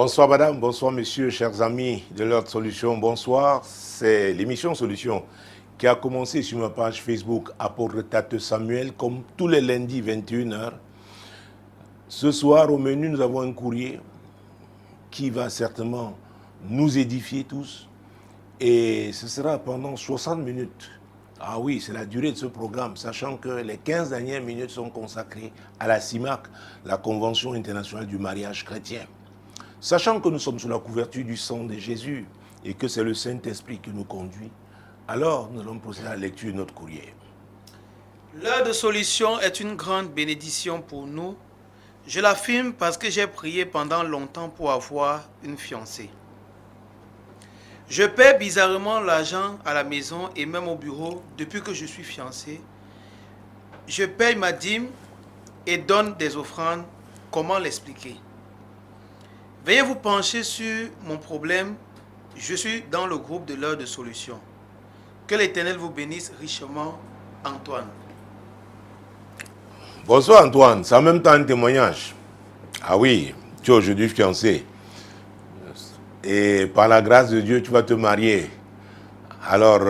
Bonsoir madame, bonsoir messieurs, chers amis de l'Heure de Solution, bonsoir. C'est l'émission Solution qui a commencé sur ma page Facebook Apôtre Tate Samuel, comme tous les lundis 21h. Ce soir au menu nous avons un courrier qui va certainement nous édifier tous et ce sera pendant 60 minutes. Ah oui, c'est la durée de ce programme, sachant que les 15 dernières minutes sont consacrées à la CIMAC, la Convention internationale du mariage chrétien. Sachant que nous sommes sous la couverture du sang de Jésus et que c'est le Saint-Esprit qui nous conduit, alors nous allons procéder à la lecture de notre courrier. L'heure de solution est une grande bénédiction pour nous. Je l'affirme parce que j'ai prié pendant longtemps pour avoir une fiancée. Je paie bizarrement l'argent à la maison et même au bureau depuis que je suis fiancé. Je paye ma dîme et donne des offrandes. Comment l'expliquer? Veuillez vous pencher sur mon problème. Je suis dans le groupe de l'heure de solution. Que l'Éternel vous bénisse richement, Antoine. Bonsoir Antoine, c'est en même temps un témoignage. Ah oui, tu es aujourd'hui fiancé. Et par la grâce de Dieu, tu vas te marier. Alors,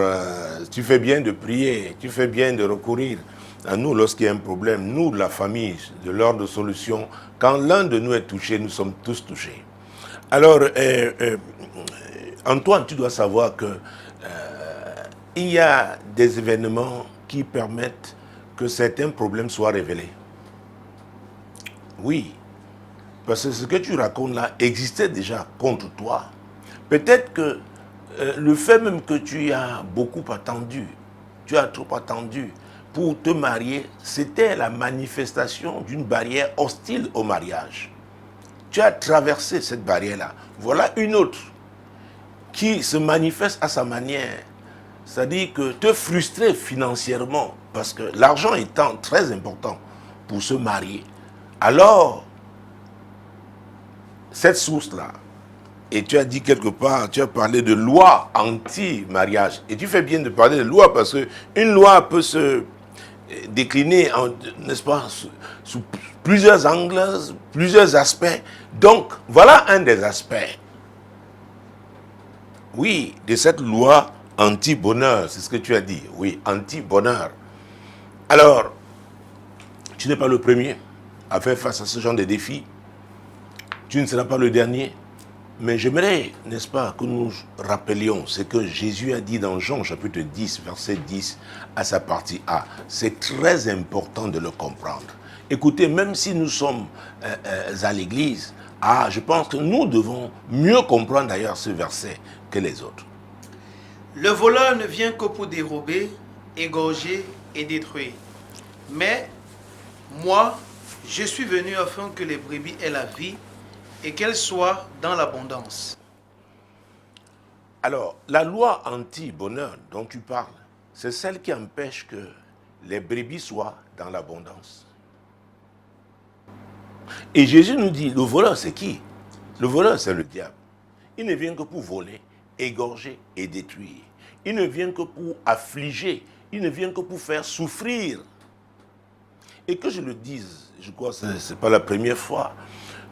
tu fais bien de prier, tu fais bien de recourir à nous lorsqu'il y a un problème. Nous, la famille de l'Heure de Solution, quand l'un de nous est touché, nous sommes tous touchés. Alors, Antoine, tu dois savoir que il y a des événements qui permettent que certains problèmes soient révélés. Oui, parce que ce que tu racontes là existait déjà contre toi. Peut-être que le fait même que tu as beaucoup attendu, tu as trop attendu pour te marier, c'était la manifestation d'une barrière hostile au mariage. Tu as traversé cette barrière-là. Voilà une autre qui se manifeste à sa manière. C'est-à-dire que te frustrer financièrement, parce que l'argent étant très important pour se marier, alors, cette source-là, et tu as dit quelque part, tu as parlé de loi anti-mariage, et tu fais bien de parler de loi parce qu'une loi peut se décliner, n'est-ce pas, sous plusieurs angles, plusieurs aspects. Donc, voilà un des aspects, oui, de cette loi anti-bonheur, c'est ce que tu as dit, oui, anti-bonheur. Alors, tu n'es pas le premier à faire face à ce genre de défis. Tu ne seras pas le dernier. Mais j'aimerais, n'est-ce pas, que nous rappelions ce que Jésus a dit dans Jean chapitre 10, verset 10, à sa partie A. C'est très important de le comprendre. Écoutez, même si nous sommes à l'église, je pense que nous devons mieux comprendre d'ailleurs ce verset que les autres. Le voleur ne vient que pour dérober, égorger et détruire. Mais moi, je suis venu afin que les brebis aient la vie et qu'elles soient dans l'abondance. Alors, la loi anti-bonheur dont tu parles, c'est celle qui empêche que les brebis soient dans l'abondance. Et Jésus nous dit, le voleur c'est qui? Le voleur c'est le diable. Il ne vient que pour voler, égorger et détruire. Il ne vient que pour affliger, il ne vient que pour faire souffrir. Et que je le dise, je crois que ce n'est pas la première fois,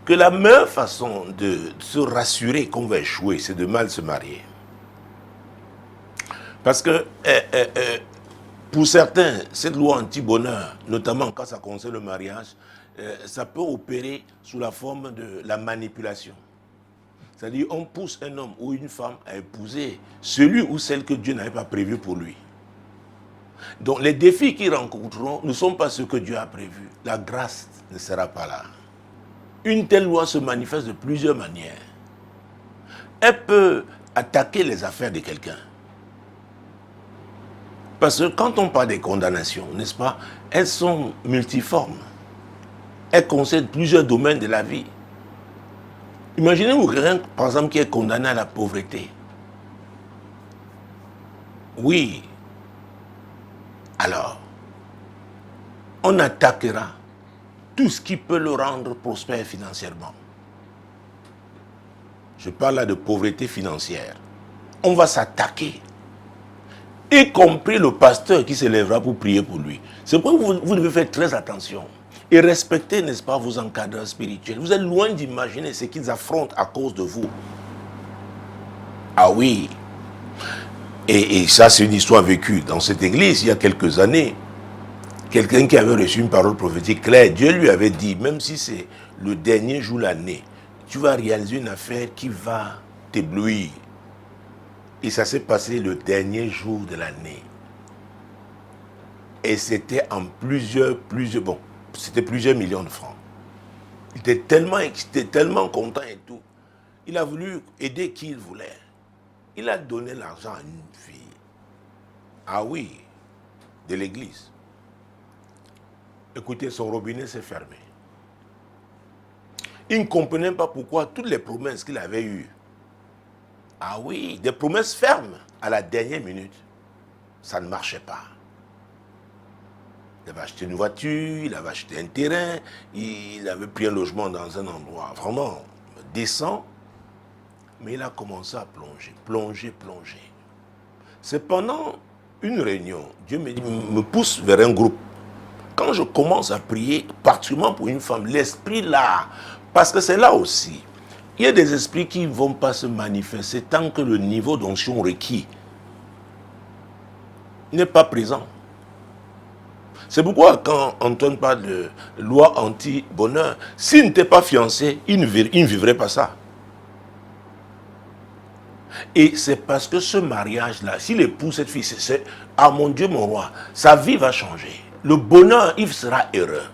que la meilleure façon de se rassurer qu'on va échouer, c'est de mal se marier. Parce que pour certains, cette loi anti-bonheur, notamment quand ça concerne le mariage, ça peut opérer sous la forme de la manipulation. C'est-à-dire on pousse un homme ou une femme à épouser celui ou celle que Dieu n'avait pas prévu pour lui. Donc les défis qu'ils rencontreront ne sont pas ceux que Dieu a prévus. La grâce ne sera pas là. Une telle loi se manifeste de plusieurs manières. Elle peut attaquer les affaires de quelqu'un. Parce que quand on parle des condamnations, n'est-ce pas, elles sont multiformes. Elles concernent plusieurs domaines de la vie. Imaginez-vous quelqu'un, par exemple, qui est condamné à la pauvreté. Oui. Alors, on attaquera tout ce qui peut le rendre prospère financièrement. Je parle là de pauvreté financière. On va s'attaquer, y compris le pasteur qui se lèvera pour prier pour lui. C'est pourquoi vous devez faire très attention. Et respectez, n'est-ce pas, vos encadreurs spirituels. Vous êtes loin d'imaginer ce qu'ils affrontent à cause de vous. Ah oui. Et ça, c'est une histoire vécue dans cette église il y a quelques années. Quelqu'un qui avait reçu une parole prophétique claire, Dieu lui avait dit, même si c'est le dernier jour de l'année, tu vas réaliser une affaire qui va t'éblouir. Et ça s'est passé le dernier jour de l'année. Et c'était en c'était plusieurs millions de francs. Il était tellement content et tout. Il a voulu aider qui il voulait. Il a donné l'argent à une fille. Ah oui, de l'église. Écoutez, son robinet s'est fermé. Il ne comprenait pas pourquoi toutes les promesses qu'il avait eues. Ah oui, des promesses fermes à la dernière minute. Ça ne marchait pas. Il avait acheté une voiture, il avait acheté un terrain, il avait pris un logement dans un endroit vraiment décent. Mais il a commencé à plonger. C'est pendant une réunion, Dieu me pousse vers un groupe. Quand je commence à prier, particulièrement pour une femme, l'esprit là, parce que c'est là aussi, il y a des esprits qui ne vont pas se manifester tant que le niveau d'onction requis n'est pas présent. C'est pourquoi quand Antoine parle de loi anti-bonheur, s'il n'était pas fiancé, il ne vivrait pas ça. Et c'est parce que ce mariage-là, s'il épouse cette fille, c'est ah mon Dieu, mon roi, sa vie va changer. Le bonheur, il sera heureux.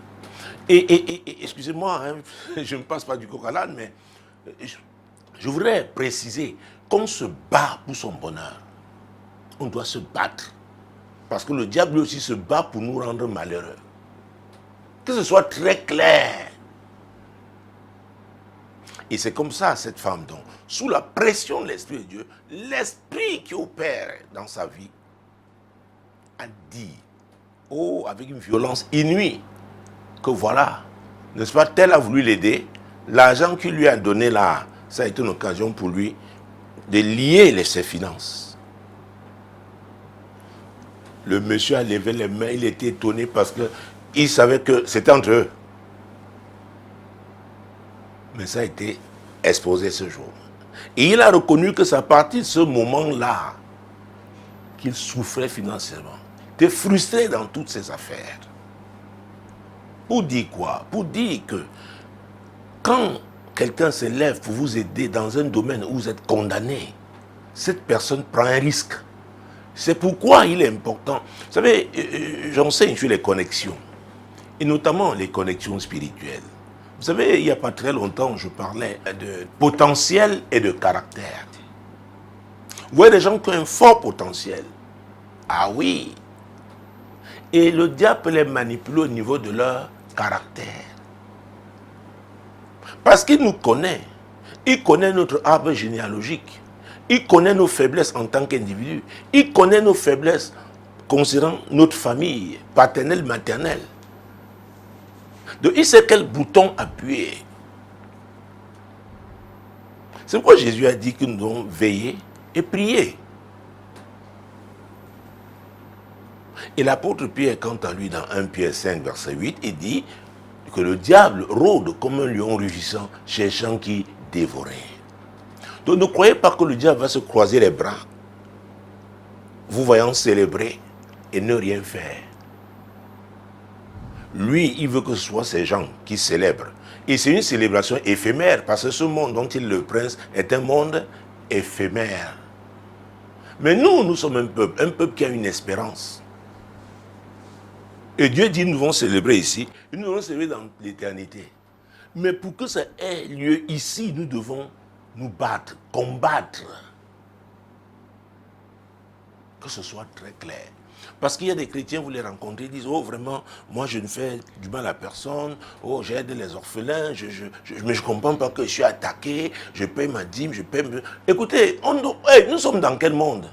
Et excusez-moi, hein, je ne passe pas du coq à l'âne, mais je voudrais préciser qu'on se bat pour son bonheur. On doit se battre. Parce que le diable aussi se bat pour nous rendre malheureux. Que ce soit très clair. Et c'est comme ça, cette femme, donc, sous la pression de l'Esprit de Dieu, l'Esprit qui opère dans sa vie a dit, avec une violence inouïe, que voilà, n'est-ce pas, tel a voulu l'aider, l'argent qu'il lui a donné là, ça a été une occasion pour lui de lier ses finances. Le monsieur a levé les mains, il était étonné parce qu'il savait que c'était entre eux. Mais ça a été exposé ce jour. Et il a reconnu que c'est à partir de ce moment-là qu'il souffrait financièrement. Il était frustré dans toutes ses affaires. Pour dire quoi? Pour dire que quand quelqu'un se lève pour vous aider dans un domaine où vous êtes condamné, cette personne prend un risque. C'est pourquoi il est important. Vous savez, j'enseigne sur les connexions, et notamment les connexions spirituelles. Vous savez, il n'y a pas très longtemps, je parlais de potentiel et de caractère. Vous voyez des gens qui ont un fort potentiel. Ah oui. Et le diable peut les manipuler au niveau de leur caractère. Parce qu'il nous connaît. Il connaît notre arbre généalogique. Il connaît nos faiblesses en tant qu'individu. Il connaît nos faiblesses concernant notre famille, paternelle, maternelle. Donc il sait quel bouton appuyer. C'est pourquoi Jésus a dit que nous devons veiller et prier. Et l'apôtre Pierre, quant à lui, dans 1 Pierre 5, verset 8, il dit que le diable rôde comme un lion rugissant, cherchant qui dévorer. Donc ne croyez pas que le diable va se croiser les bras, vous voyant célébrer et ne rien faire. Lui, il veut que ce soit ces gens qui célèbrent. Et c'est une célébration éphémère, parce que ce monde dont il est le prince est un monde éphémère. Mais nous sommes un peuple qui a une espérance. Et Dieu dit, nous devons célébrer ici, et nous devons célébrer dans l'éternité. Mais pour que ça ait lieu ici, nous devons nous battre, combattre. Que ce soit très clair. Parce qu'il y a des chrétiens, vous les rencontrez, ils disent, oh vraiment, moi je ne fais du mal à personne, oh j'aide les orphelins, mais je ne comprends pas que je suis attaqué, je paye ma dîme, je paye... Écoutez, nous sommes dans quel monde?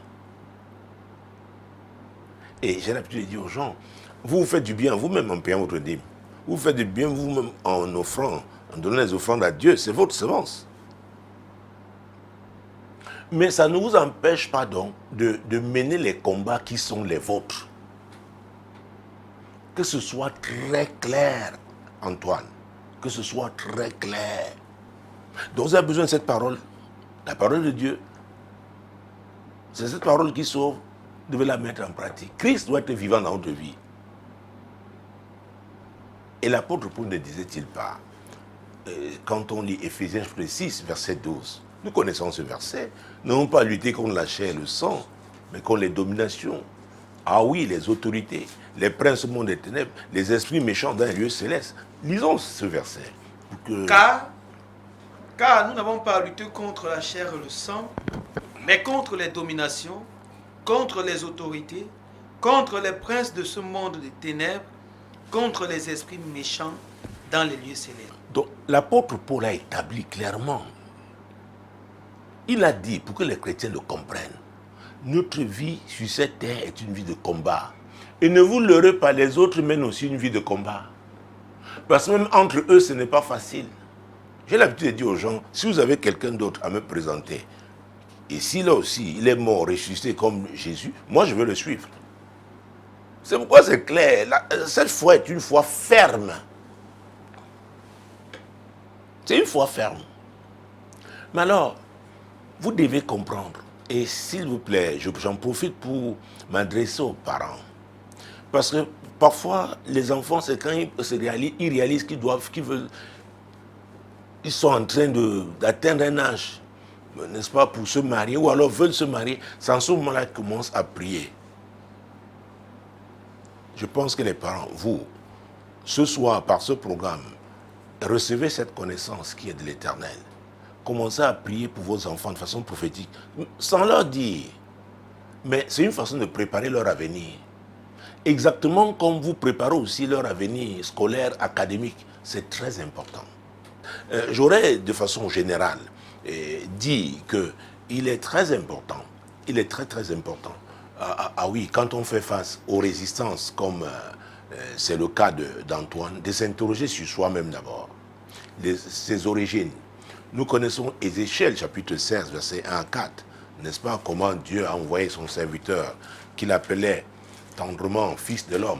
Et j'ai l'habitude de dire aux gens, vous faites du bien vous-même en payant votre dîme. Vous faites du bien vous-même en offrant, en donnant les offrandes à Dieu, c'est votre semence. Mais ça ne vous empêche pas donc de mener les combats qui sont les vôtres. Que ce soit très clair Antoine, que ce soit très clair. Donc vous avez besoin de cette parole, la parole de Dieu. C'est cette parole qui sauve, vous devez la mettre en pratique. Christ doit être vivant dans votre vie. Et l'apôtre Paul ne disait-il pas, quand on lit Éphésiens 6, verset 12, nous connaissons ce verset, nous n'avons pas lutté contre la chair et le sang, mais contre les dominations. Ah oui, les autorités, les princes du monde des ténèbres, les esprits méchants dans les lieux célestes. Lisons ce verset. Car nous n'avons pas à lutter contre la chair et le sang, mais contre les dominations, contre les autorités, contre les princes de ce monde des ténèbres, contre les esprits méchants dans les lieux célestes. Donc l'apôtre Paul a établi clairement, il a dit, pour que les chrétiens le comprennent, notre vie sur cette terre est une vie de combat. Et ne vous leurrez pas, les autres mènent aussi une vie de combat. Parce que même entre eux, ce n'est pas facile. J'ai l'habitude de dire aux gens, si vous avez quelqu'un d'autre à me présenter, et si là aussi, il est mort, ressuscité comme Jésus, moi je veux le suivre. C'est pourquoi c'est clair, cette foi est une foi ferme. C'est une foi ferme. Mais alors, vous devez comprendre, et s'il vous plaît, j'en profite pour m'adresser aux parents. Parce que parfois, les enfants, c'est quand ils réalisent qu'ils veulent, ils sont en train d'atteindre un âge, n'est-ce pas, pour se marier, ou alors veulent se marier, c'est en ce moment-là qu'ils commencent à prier. Je pense que les parents, vous, ce soir, par ce programme, recevez cette connaissance qui est de l'Éternel. Commencez à prier pour vos enfants de façon prophétique, sans leur dire. Mais c'est une façon de préparer leur avenir. Exactement comme vous préparez aussi leur avenir scolaire, académique. C'est très important. J'aurais, de façon générale, dit qu'il est très important, il est très très important, oui, quand on fait face aux résistances, comme c'est le cas d'Antoine, de s'interroger sur soi-même d'abord, ses origines. Nous connaissons Ézéchiel, chapitre 16, versets 1 à 4, n'est-ce pas, comment Dieu a envoyé son serviteur, qu'il appelait tendrement fils de l'homme.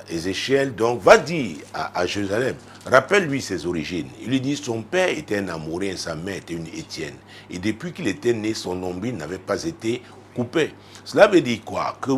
Ézéchiel donc va dire à Jérusalem, rappelle-lui ses origines. Il lui dit, son père était un Amourien et sa mère était une Étienne. Et depuis qu'il était né, son nombril n'avait pas été coupé. Cela veut dire quoi? Que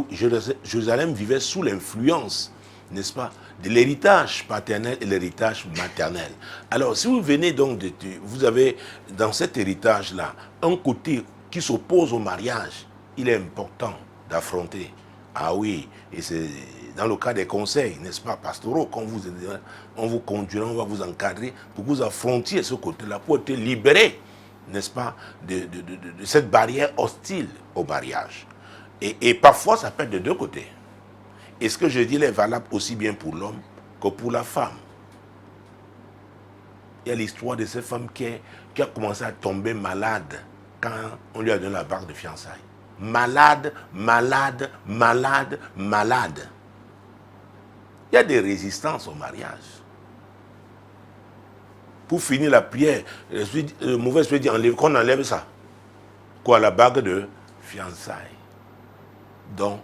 Jérusalem vivait sous l'influence, n'est-ce pas, de l'héritage paternel et l'héritage maternel. Alors, si vous venez donc vous avez dans cet héritage-là un côté qui s'oppose au mariage, il est important d'affronter. Ah oui, et c'est dans le cas des conseils, n'est-ce pas, pastoraux, quand on vous conduira, on va vous encadrer pour que vous affrontiez ce côté-là, pour être libéré, n'est-ce pas, de cette barrière hostile au mariage. Et parfois, ça peut être de deux côtés. Et ce que je dis est valable aussi bien pour l'homme que pour la femme. Il y a l'histoire de cette femme qui a commencé à tomber malade quand on lui a donné la bague de fiançailles. Malade, malade, malade, malade. Il y a des résistances au mariage. Pour finir la prière, le mauvais esprit dit qu'on enlève ça. Quoi, la bague de fiançailles. Donc,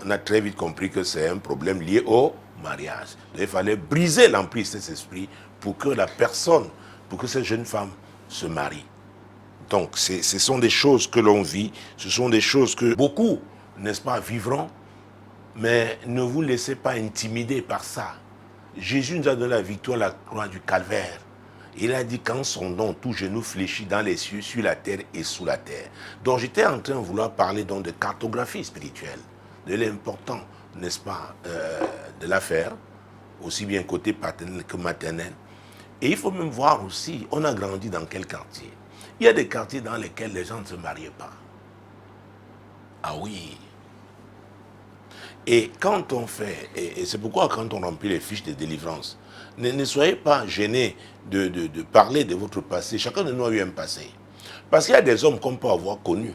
on a très vite compris que c'est un problème lié au mariage. Donc, il fallait briser l'emprise de cet esprit pour que la personne, pour que cette jeune femme se marie. Donc, ce sont des choses que l'on vit, ce sont des choses que beaucoup, n'est-ce pas, vivront, mais ne vous laissez pas intimider par ça. Jésus nous a donné la victoire à la croix du calvaire. Il a dit qu'en son nom, tout genou fléchit dans les cieux, sur la terre et sous la terre. Donc, j'étais en train de vouloir parler donc de cartographie spirituelle, de l'important, n'est-ce pas, de l'affaire, aussi bien côté paternel que maternel. Et il faut même voir aussi, on a grandi dans quel quartier? Il y a des quartiers dans lesquels les gens ne se mariaient pas. Ah oui. Et quand on fait, et c'est pourquoi quand on remplit les fiches de délivrance, ne soyez pas gênés de parler de votre passé. Chacun de nous a eu un passé. Parce qu'il y a des hommes qu'on peut avoir connus.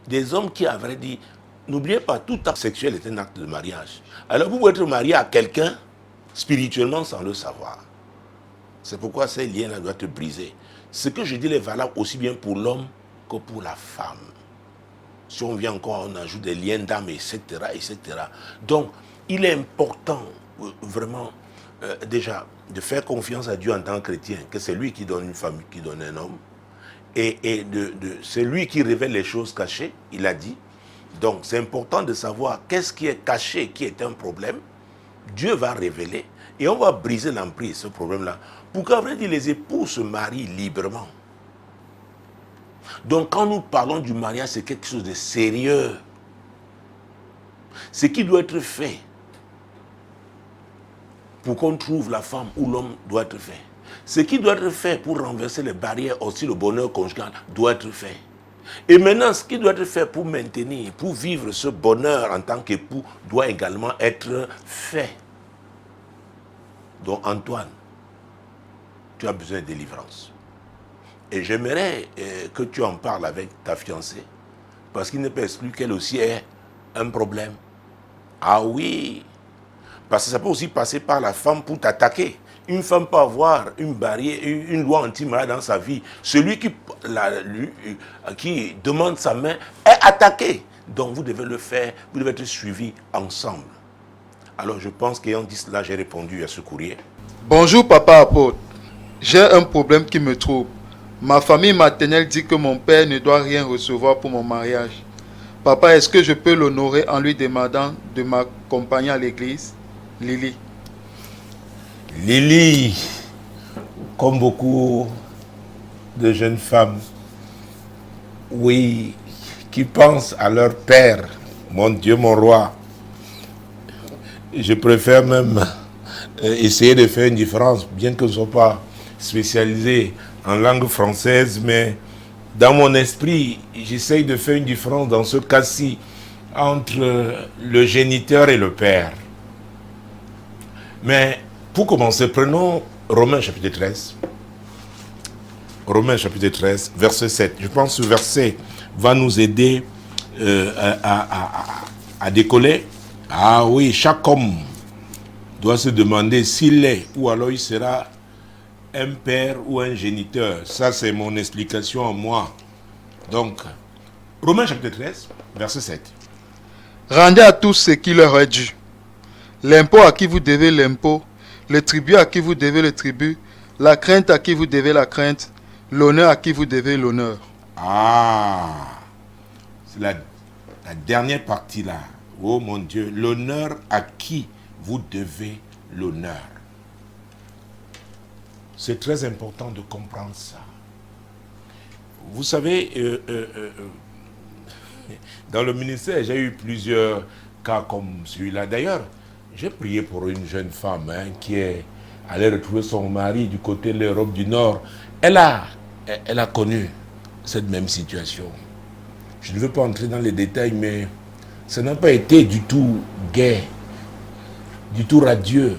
Des hommes qui avaient dit, n'oubliez pas, tout acte sexuel est un acte de mariage. Alors vous pouvez être marié à quelqu'un spirituellement sans le savoir. C'est pourquoi ces liens-là doivent être brisés. Ce que je dis est valable aussi bien pour l'homme que pour la femme. Si on vient encore, on ajoute des liens d'âme, etc., etc. Donc, il est important, vraiment, déjà, de faire confiance à Dieu en tant que chrétien, que c'est lui qui donne une femme, qui donne un homme, c'est lui qui révèle les choses cachées, il a dit. Donc c'est important de savoir qu'est-ce qui est caché, qui est un problème. Dieu va révéler et on va briser l'emprise, ce problème-là, pour qu'à vrai dire, les époux se marient librement. Donc quand nous parlons du mariage, c'est quelque chose de sérieux. Ce qui doit être fait pour qu'on trouve la femme où l'homme doit être fait. Ce qui doit être fait pour renverser les barrières, aussi le bonheur conjugal, doit être fait. Et maintenant, ce qui doit être fait pour maintenir, pour vivre ce bonheur en tant qu'époux, doit également être fait. Donc Antoine, tu as besoin de délivrance. Et j'aimerais que tu en parles avec ta fiancée, parce qu'il n'est pas exclu qu'elle aussi ait un problème. Ah oui, parce que ça peut aussi passer par la femme pour t'attaquer. Une femme peut avoir une barrière, une loi anti-mariage dans sa vie. Celui qui demande sa main est attaqué. Donc vous devez le faire, vous devez être suivis ensemble. Alors je pense qu'ayant dit cela, j'ai répondu à ce courrier. Bonjour papa apôtre. J'ai un problème qui me trouble. Ma famille maternelle dit que mon père ne doit rien recevoir pour mon mariage. Papa, est-ce que je peux l'honorer en lui demandant de m'accompagner à l'église? Lily. Lily, comme beaucoup de jeunes femmes, oui, qui pensent à leur père, mon Dieu, mon roi, je préfère même essayer de faire une différence, bien que je ne sois pas spécialisé en langue française, mais dans mon esprit, j'essaye de faire une différence dans ce cas-ci entre le géniteur et le père. Mais pour commencer, prenons Romains chapitre 13. Romains chapitre 13, verset 7. Je pense que ce verset va nous aider à décoller. Ah oui, chaque homme doit se demander s'il est ou alors il sera un père ou un géniteur. Ça, c'est mon explication à moi. Donc, Romains chapitre 13, verset 7. Rendez à tous ce qui leur est dû. L'impôt à qui vous devez l'impôt, le tribut à qui vous devez le tribut, la crainte à qui vous devez la crainte, l'honneur à qui vous devez l'honneur. Ah, c'est la dernière partie là. Oh mon Dieu, l'honneur à qui vous devez l'honneur. C'est très important de comprendre ça. Vous savez, dans le ministère, j'ai eu plusieurs cas comme celui-là. D'ailleurs, j'ai prié pour une jeune femme qui est allée retrouver son mari du côté de l'Europe du Nord. Elle a connu cette même situation. Je ne veux pas entrer dans les détails, mais ça n'a pas été du tout gai, du tout radieux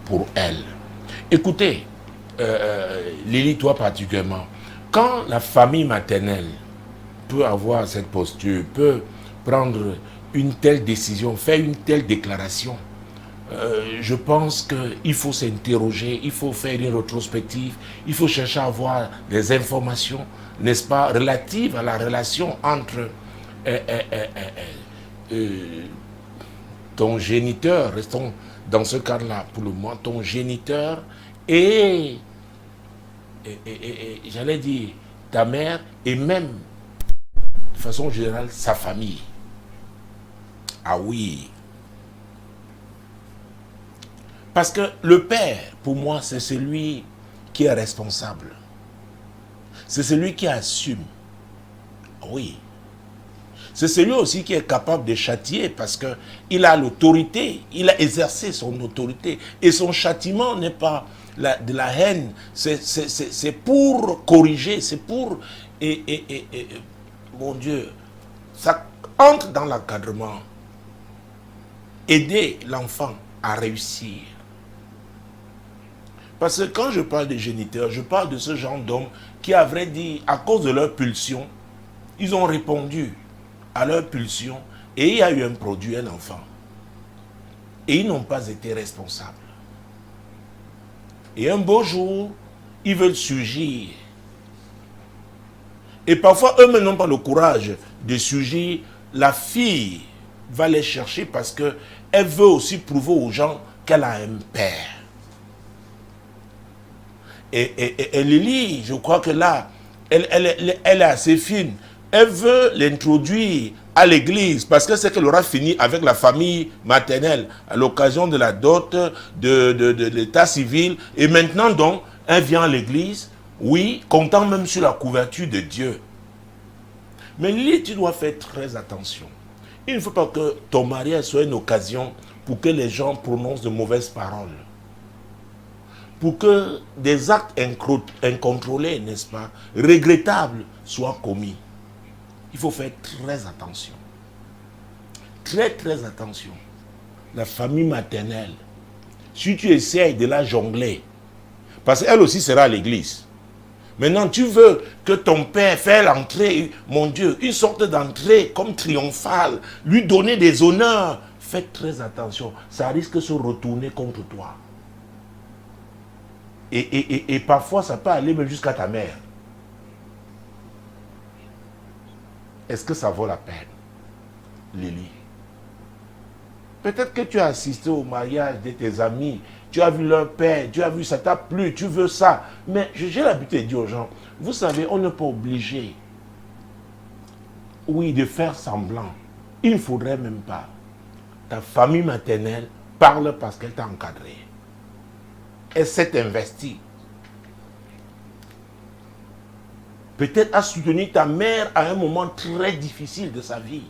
pour elle. Écoutez, Lily, toi particulièrement, quand la famille maternelle peut avoir cette posture, peut prendre une telle décision, faire une telle déclaration, je pense qu'il faut s'interroger, il faut faire une rétrospective, il faut chercher à avoir des informations, n'est-ce pas, relatives à la relation entre ton géniteur, restons dans ce cadre-là pour le moment, ton géniteur et j'allais dire ta mère et même de façon générale sa famille. Ah oui. Parce que le père, pour moi, c'est celui qui est responsable. C'est celui qui assume. Oui. C'est celui aussi qui est capable de châtier parce qu'il a l'autorité, il a exercé son autorité. Et son châtiment n'est pas de la haine, c'est pour corriger, c'est pour... mon Dieu, ça entre dans l'encadrement. Aider l'enfant à réussir. Parce que quand je parle des géniteurs, je parle de ce genre d'hommes qui, à vrai dire, à cause de leur pulsion, ils ont répondu à leur pulsion et il y a eu un produit, un enfant. Et ils n'ont pas été responsables. Et un beau jour, ils veulent surgir. Et parfois, eux-mêmes n'ont pas le courage de surgir. La fille va les chercher parce qu'elle veut aussi prouver aux gens qu'elle a un père. Et Lily, je crois que là, elle est assez fine. Elle veut l'introduire à l'église parce que c'est qu'elle aura fini avec la famille maternelle à l'occasion de la dot, de l'état civil. Et maintenant donc, elle vient à l'église, oui, comptant même sur la couverture de Dieu. Mais Lily, tu dois faire très attention. Il ne faut pas que ton mariage soit une occasion pour que les gens prononcent de mauvaises paroles. Pour que des actes incontrôlés, n'est-ce pas, regrettables, soient commis. Il faut faire très attention. Très, très attention. La famille maternelle, si tu essayes de la jongler, parce qu'elle aussi sera à l'église. Maintenant, tu veux que ton père fasse l'entrée, mon Dieu, une sorte d'entrée comme triomphale, lui donner des honneurs. Fais très attention, ça risque de se retourner contre toi. Et parfois, ça peut aller même jusqu'à ta mère. Est-ce que ça vaut la peine, Lily? Peut-être que tu as assisté au mariage de tes amis, tu as vu leur père, tu as vu ça t'a plu, tu veux ça. Mais j'ai l'habitude de dire aux gens, vous savez, on n'est pas obligé, oui, de faire semblant. Il ne faudrait même pas. Ta famille maternelle parle parce qu'elle t'a encadré. Elle s'est investie. Peut-être a soutenu ta mère à un moment très difficile de sa vie.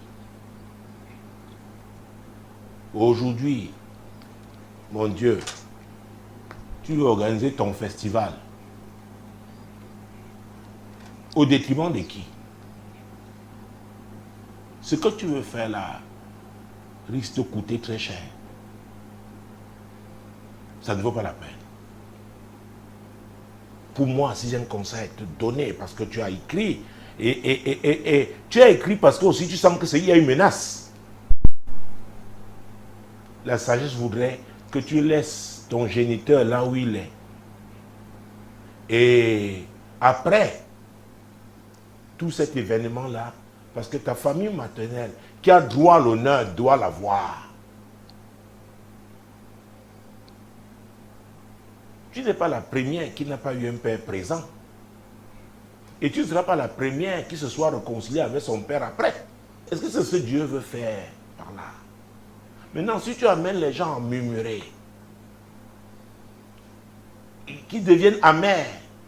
Aujourd'hui, mon Dieu, tu veux organiser ton festival. Au détriment de qui? Ce que tu veux faire là risque de coûter très cher. Ça ne vaut pas la peine. Pour moi, si j'ai un conseil à te donner, parce que tu as écrit, et tu as écrit parce que aussi tu sens qu'il y a une menace. La sagesse voudrait que tu laisses ton géniteur là où il est. Et après tout cet événement-là, parce que ta famille maternelle, qui a droit à l'honneur, doit l'avoir. Tu n'es pas la première qui n'a pas eu un père présent. Et tu ne seras pas la première qui se soit réconciliée avec son père après. Est-ce que c'est ce que Dieu veut faire par là? Maintenant, si tu amènes les gens à murmurer, qui deviennent amers,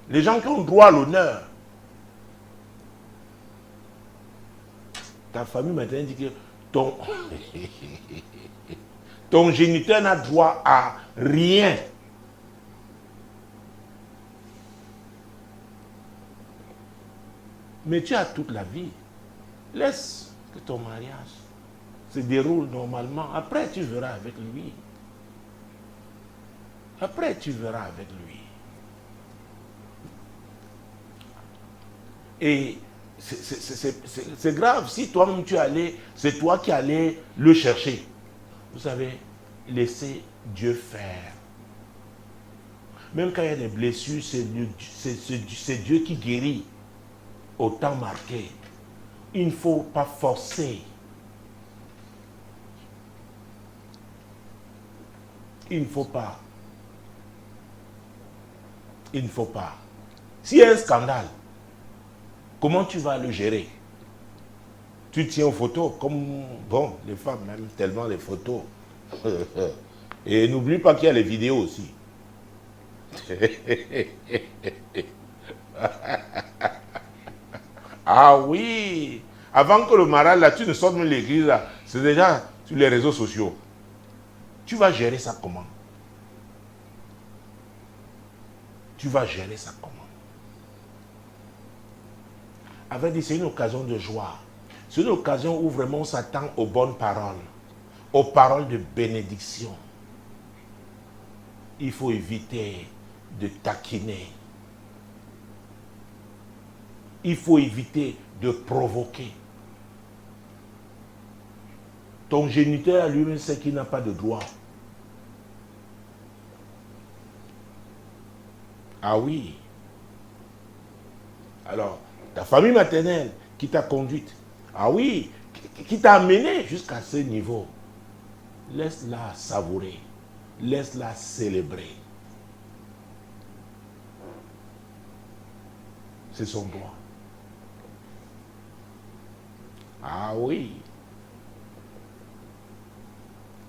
les gens qui ont droit à l'honneur, ta famille maternelle dit que ton géniteur n'a droit à rien. Mais tu as toute la vie. Laisse que ton mariage se déroule normalement. Après, tu verras avec lui. Après, tu verras avec lui. Et c'est grave. Si toi-même tu allais, c'est toi qui allais le chercher. Vous savez, laissez Dieu faire. Même quand il y a des blessures, c'est Dieu qui guérit. Au temps marqué, il ne faut pas forcer. Il ne faut pas. Il ne faut pas. S'il y a un scandale, comment tu vas le gérer? Tu tiens aux photos, comme, bon, les femmes aiment tellement les photos. Et n'oublie pas qu'il y a les vidéos aussi. Ah oui, avant que le mariage, là, tu ne sortes de l'église, là, c'est déjà sur les réseaux sociaux. Tu vas gérer ça comment? Tu vas gérer ça comment? Avec dit, c'est une occasion de joie. C'est une occasion où vraiment on s'attend aux bonnes paroles, aux paroles de bénédiction. Il faut éviter de taquiner. Il faut éviter de provoquer. Ton géniteur lui-même sait qu'il n'a pas de droit. Ah oui. Alors, ta famille maternelle qui t'a conduite, ah oui, qui t'a amené jusqu'à ce niveau, laisse-la savourer, laisse-la célébrer. C'est son droit. Ah oui.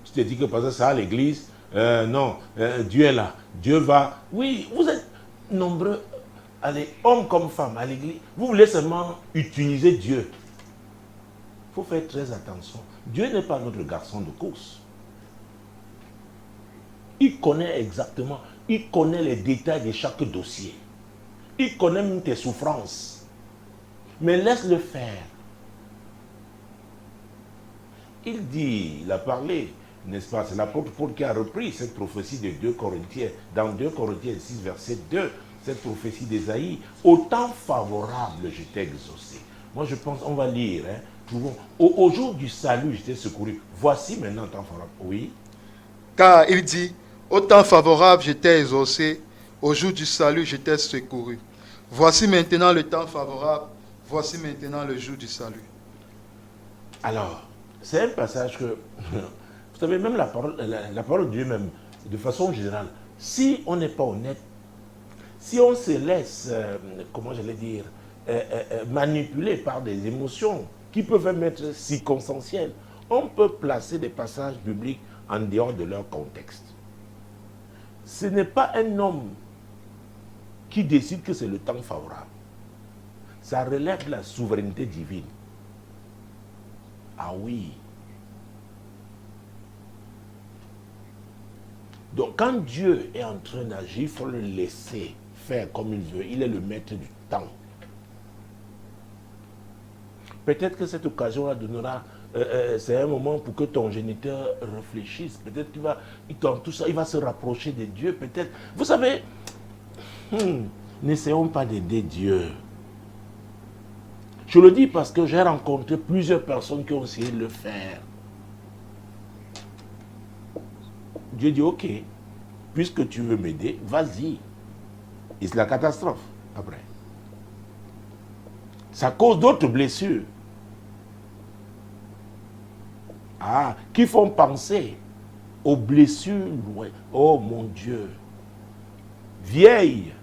Je te dis que parce que ça à l'église, non, Dieu est là. Dieu va. Oui, vous êtes nombreux, allez, hommes comme femmes, à l'église. Vous voulez seulement utiliser Dieu. Il faut faire très attention. Dieu n'est pas notre garçon de course. Il connaît exactement, il connaît les détails de chaque dossier. Il connaît même tes souffrances. Mais laisse-le faire. Il dit, il a parlé, n'est-ce pas? C'est l'apôtre Paul qui a repris cette prophétie de 2 Corinthiens. Dans 2 Corinthiens 6, verset 2, cette prophétie d'Ésaïe. Au temps favorable, je t'ai exaucé. Moi, je pense, on va lire. Hein, au jour du salut, je t'ai secouru. Voici maintenant le temps favorable. Oui. Car il dit, au temps favorable, je t'ai exaucé. Au jour du salut, je t'ai secouru. Voici maintenant le temps favorable. Voici maintenant le jour du salut. Alors, c'est un passage que, vous savez, même la parole de Dieu même, de façon générale, si on n'est pas honnête, si on se laisse, comment j'allais dire, manipuler par des émotions qui peuvent même être circonstancielles, on peut placer des passages bibliques en dehors de leur contexte. Ce n'est pas un homme qui décide que c'est le temps favorable. Ça relève de la souveraineté divine. Ah oui. Donc quand Dieu est en train d'agir, il faut le laisser faire comme il veut. Il est le maître du temps. Peut-être que cette occasion-là donnera, c'est un moment pour que ton géniteur réfléchisse. Peut-être qu'il va, tout ça, il va se rapprocher de Dieu. Peut-être, vous savez, n'essayons pas d'aider Dieu. Je le dis parce que j'ai rencontré plusieurs personnes qui ont essayé de le faire. Dieu dit, ok, puisque tu veux m'aider, vas-y. Et c'est la catastrophe, après. Ça cause d'autres blessures. Ah, qui font penser aux blessures loin. Oh mon Dieu. Vieilles.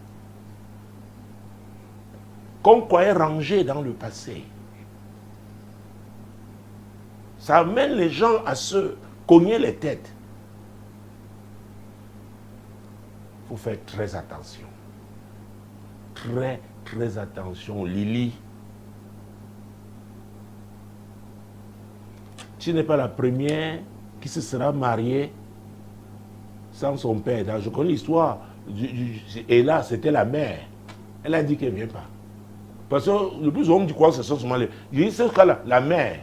Qu'on croyait rangées dans le passé. Ça amène les gens à se cogner les têtes. Il faut faire très attention. Très, très attention. Lily, tu n'es pas la première qui se sera mariée sans son père. Je connais l'histoire. Et là, c'était la mère. Elle a dit qu'elle ne vient pas. Parce que le plus souvent, on dit quoi, c'est ça, je dis, c'est ce cas-là, la mère.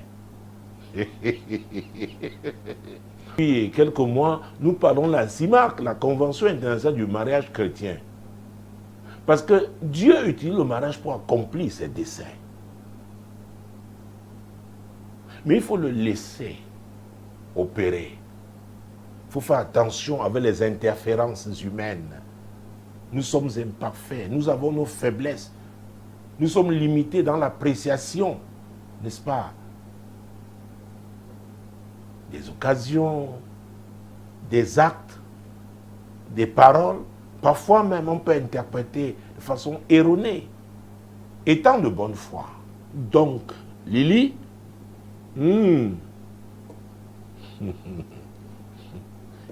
Puis, quelques mois, nous parlons de la CIMAC, la Convention internationale du mariage chrétien. Parce que Dieu utilise le mariage pour accomplir ses desseins. Mais il faut le laisser opérer. Il faut faire attention avec les interférences humaines. Nous sommes imparfaits, nous avons nos faiblesses. Nous sommes limités dans l'appréciation, n'est-ce pas? Des occasions, des actes, des paroles. Parfois même, on peut interpréter de façon erronée, étant de bonne foi. Donc, Lily,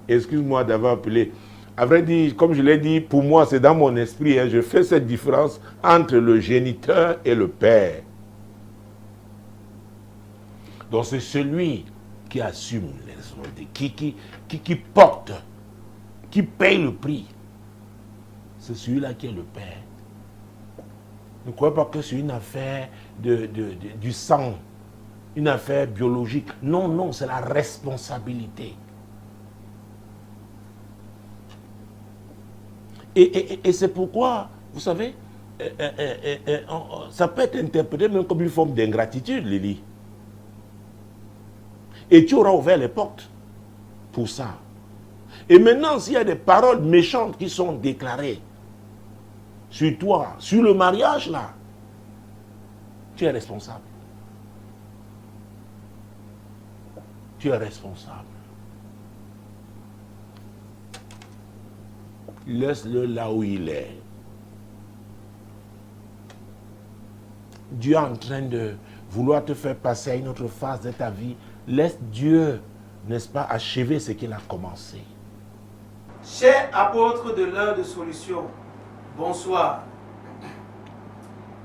excuse-moi d'avoir appelé. À vrai dire, comme je l'ai dit, pour moi, c'est dans mon esprit, hein, je fais cette différence entre le géniteur et le père. Donc c'est celui qui assume les responsabilités, qui porte, qui paye le prix. C'est celui-là qui est le père. Ne croyez pas que c'est une affaire du sang, une affaire biologique. Non, non, c'est la responsabilité. Et c'est pourquoi, vous savez, ça peut être interprété même comme une forme d'ingratitude, Lily. Et tu auras ouvert les portes pour ça. Et maintenant, s'il y a des paroles méchantes qui sont déclarées sur toi, sur le mariage, là, tu es responsable. Tu es responsable. Laisse-le là où il est. Dieu est en train de vouloir te faire passer à une autre phase de ta vie, laisse Dieu, n'est-ce pas, achever ce qu'il a commencé. Chers apôtres de l'heure de solution, bonsoir.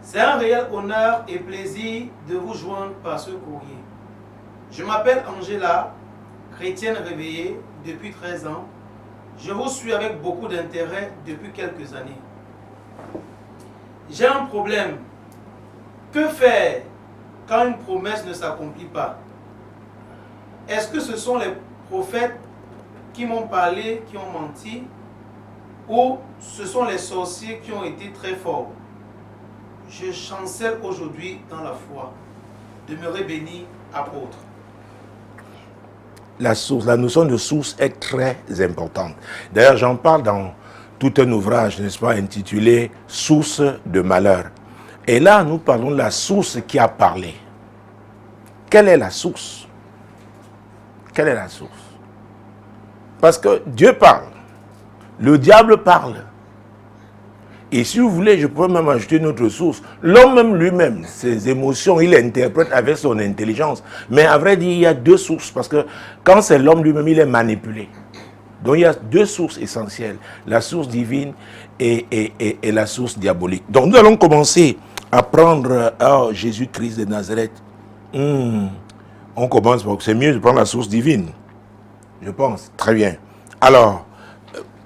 C'est un réel honneur et plaisir de vous joindre par ce courrier. Je m'appelle Angela, chrétienne réveillée depuis 13 ans. Je vous suis avec beaucoup d'intérêt depuis quelques années. J'ai un problème. Que faire quand une promesse ne s'accomplit pas? Est-ce que ce sont les prophètes qui m'ont parlé, qui ont menti, ou ce sont les sorciers qui ont été très forts? Je chancelle aujourd'hui dans la foi. Demeurez bénis, apôtres. La notion de source est très importante. D'ailleurs, j'en parle dans tout un ouvrage, n'est-ce pas, intitulé « Source de malheur ». Et là, nous parlons de la source qui a parlé. Quelle est la source? Quelle est la source? Parce que Dieu parle, le diable parle. Et si vous voulez, je pourrais même ajouter une autre source. L'homme même lui-même, ses émotions, il interprète avec son intelligence. Mais à vrai dire, il y a deux sources. Parce que quand c'est l'homme lui-même, il est manipulé. Donc il y a deux sources essentielles. La source divine et la source diabolique. Donc nous allons commencer à prendre Jésus-Christ de Nazareth. On commence, c'est mieux de prendre la source divine. Je pense. Très bien. Alors,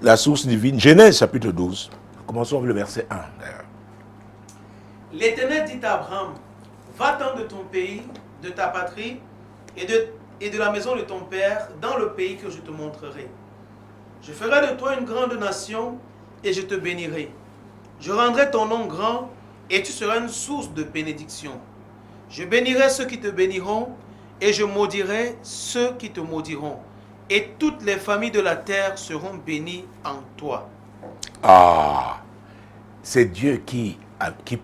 la source divine, Genèse chapitre 12. Commençons avec le verset 1 d'ailleurs. L'Éternel dit à Abraham, va-t'en de ton pays, de ta patrie et de la maison de ton père dans le pays que je te montrerai. Je ferai de toi une grande nation et je te bénirai. Je rendrai ton nom grand et tu seras une source de bénédiction. Je bénirai ceux qui te béniront et je maudirai ceux qui te maudiront. Et toutes les familles de la terre seront bénies en toi. Ah, c'est Dieu qui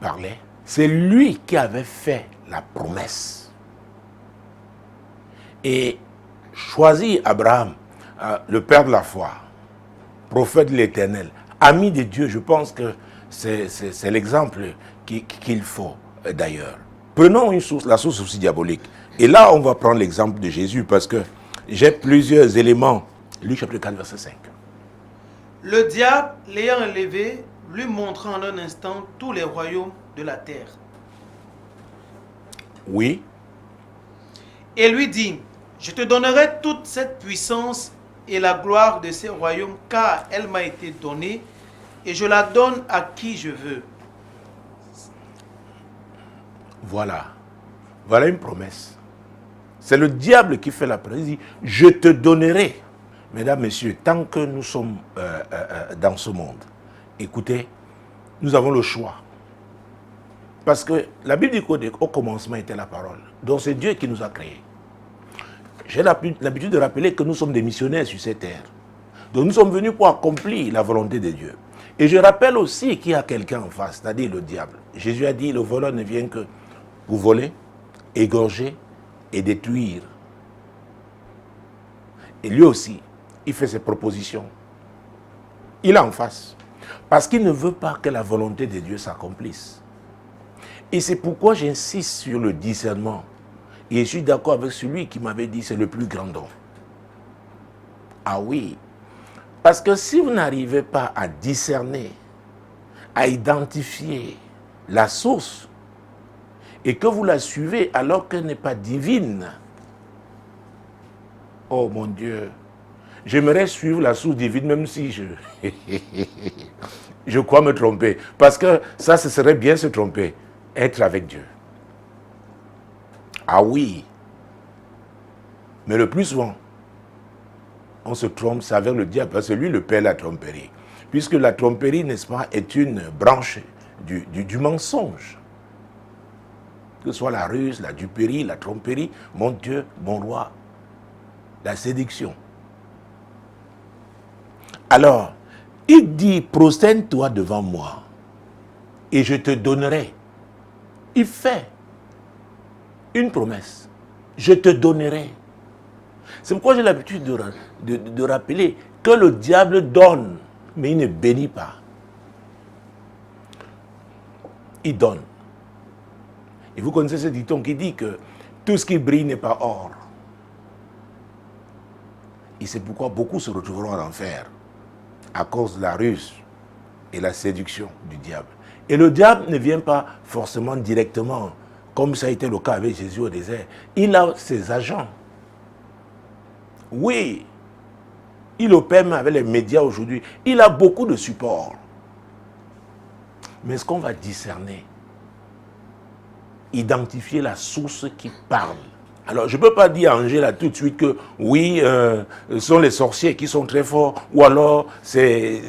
parlait. C'est lui qui avait fait la promesse. Et choisi Abraham, le père de la foi, prophète de l'Éternel, ami de Dieu, je pense que c'est l'exemple qu'il faut d'ailleurs. Prenons une source, la source aussi diabolique. Et là, on va prendre l'exemple de Jésus parce que j'ai plusieurs éléments. Luc chapitre 4, verset 5. Le diable, l'ayant élevé, lui montra en un instant tous les royaumes de la terre. Oui. Et lui dit, je te donnerai toute cette puissance et la gloire de ces royaumes, car elle m'a été donnée, et je la donne à qui je veux. Voilà. Voilà une promesse. C'est le diable qui fait la promesse. Il dit, je te donnerai. Mesdames, messieurs, tant que nous sommes dans ce monde, écoutez, nous avons le choix. Parce que la Bible dit qu'au commencement était la parole. Donc c'est Dieu qui nous a créés. J'ai l'habitude de rappeler que nous sommes des missionnaires sur cette terre. Donc nous sommes venus pour accomplir la volonté de Dieu. Et je rappelle aussi qu'il y a quelqu'un en face, c'est-à-dire le diable. Jésus a dit, le voleur ne vient que pour voler, égorger et détruire. Et lui aussi, il fait ses propositions. Il est en face. Parce qu'il ne veut pas que la volonté de Dieu s'accomplisse. Et c'est pourquoi j'insiste sur le discernement. Et je suis d'accord avec celui qui m'avait dit c'est le plus grand don. Ah oui. Parce que si vous n'arrivez pas à discerner, à identifier la source, et que vous la suivez alors qu'elle n'est pas divine, oh mon Dieu, j'aimerais suivre la source divine même si je crois me tromper. Parce que ça, ce serait bien se tromper. Être avec Dieu. Ah oui. Mais le plus souvent, on se trompe, c'est avec le diable. Parce que lui, le père la tromperie. Puisque la tromperie, n'est-ce pas, est une branche du mensonge. Que ce soit la ruse, la duperie, la tromperie, mon Dieu, mon roi, la séduction. Alors, il dit, prosterne-toi devant moi et je te donnerai. Il fait une promesse. Je te donnerai. C'est pourquoi j'ai l'habitude de rappeler que le diable donne, mais il ne bénit pas. Il donne. Et vous connaissez ce dicton qui dit que tout ce qui brille n'est pas or. Et c'est pourquoi beaucoup se retrouveront en enfer à cause de la ruse et la séduction du diable. Et le diable ne vient pas forcément directement, comme ça a été le cas avec Jésus au désert. Il a ses agents. Oui, il opère même avec les médias aujourd'hui. Il a beaucoup de support. Mais est-ce qu'on va discerner, identifier la source qui parle? Alors, je ne peux pas dire à Angela tout de suite que oui, ce sont les sorciers qui sont très forts, ou alors ce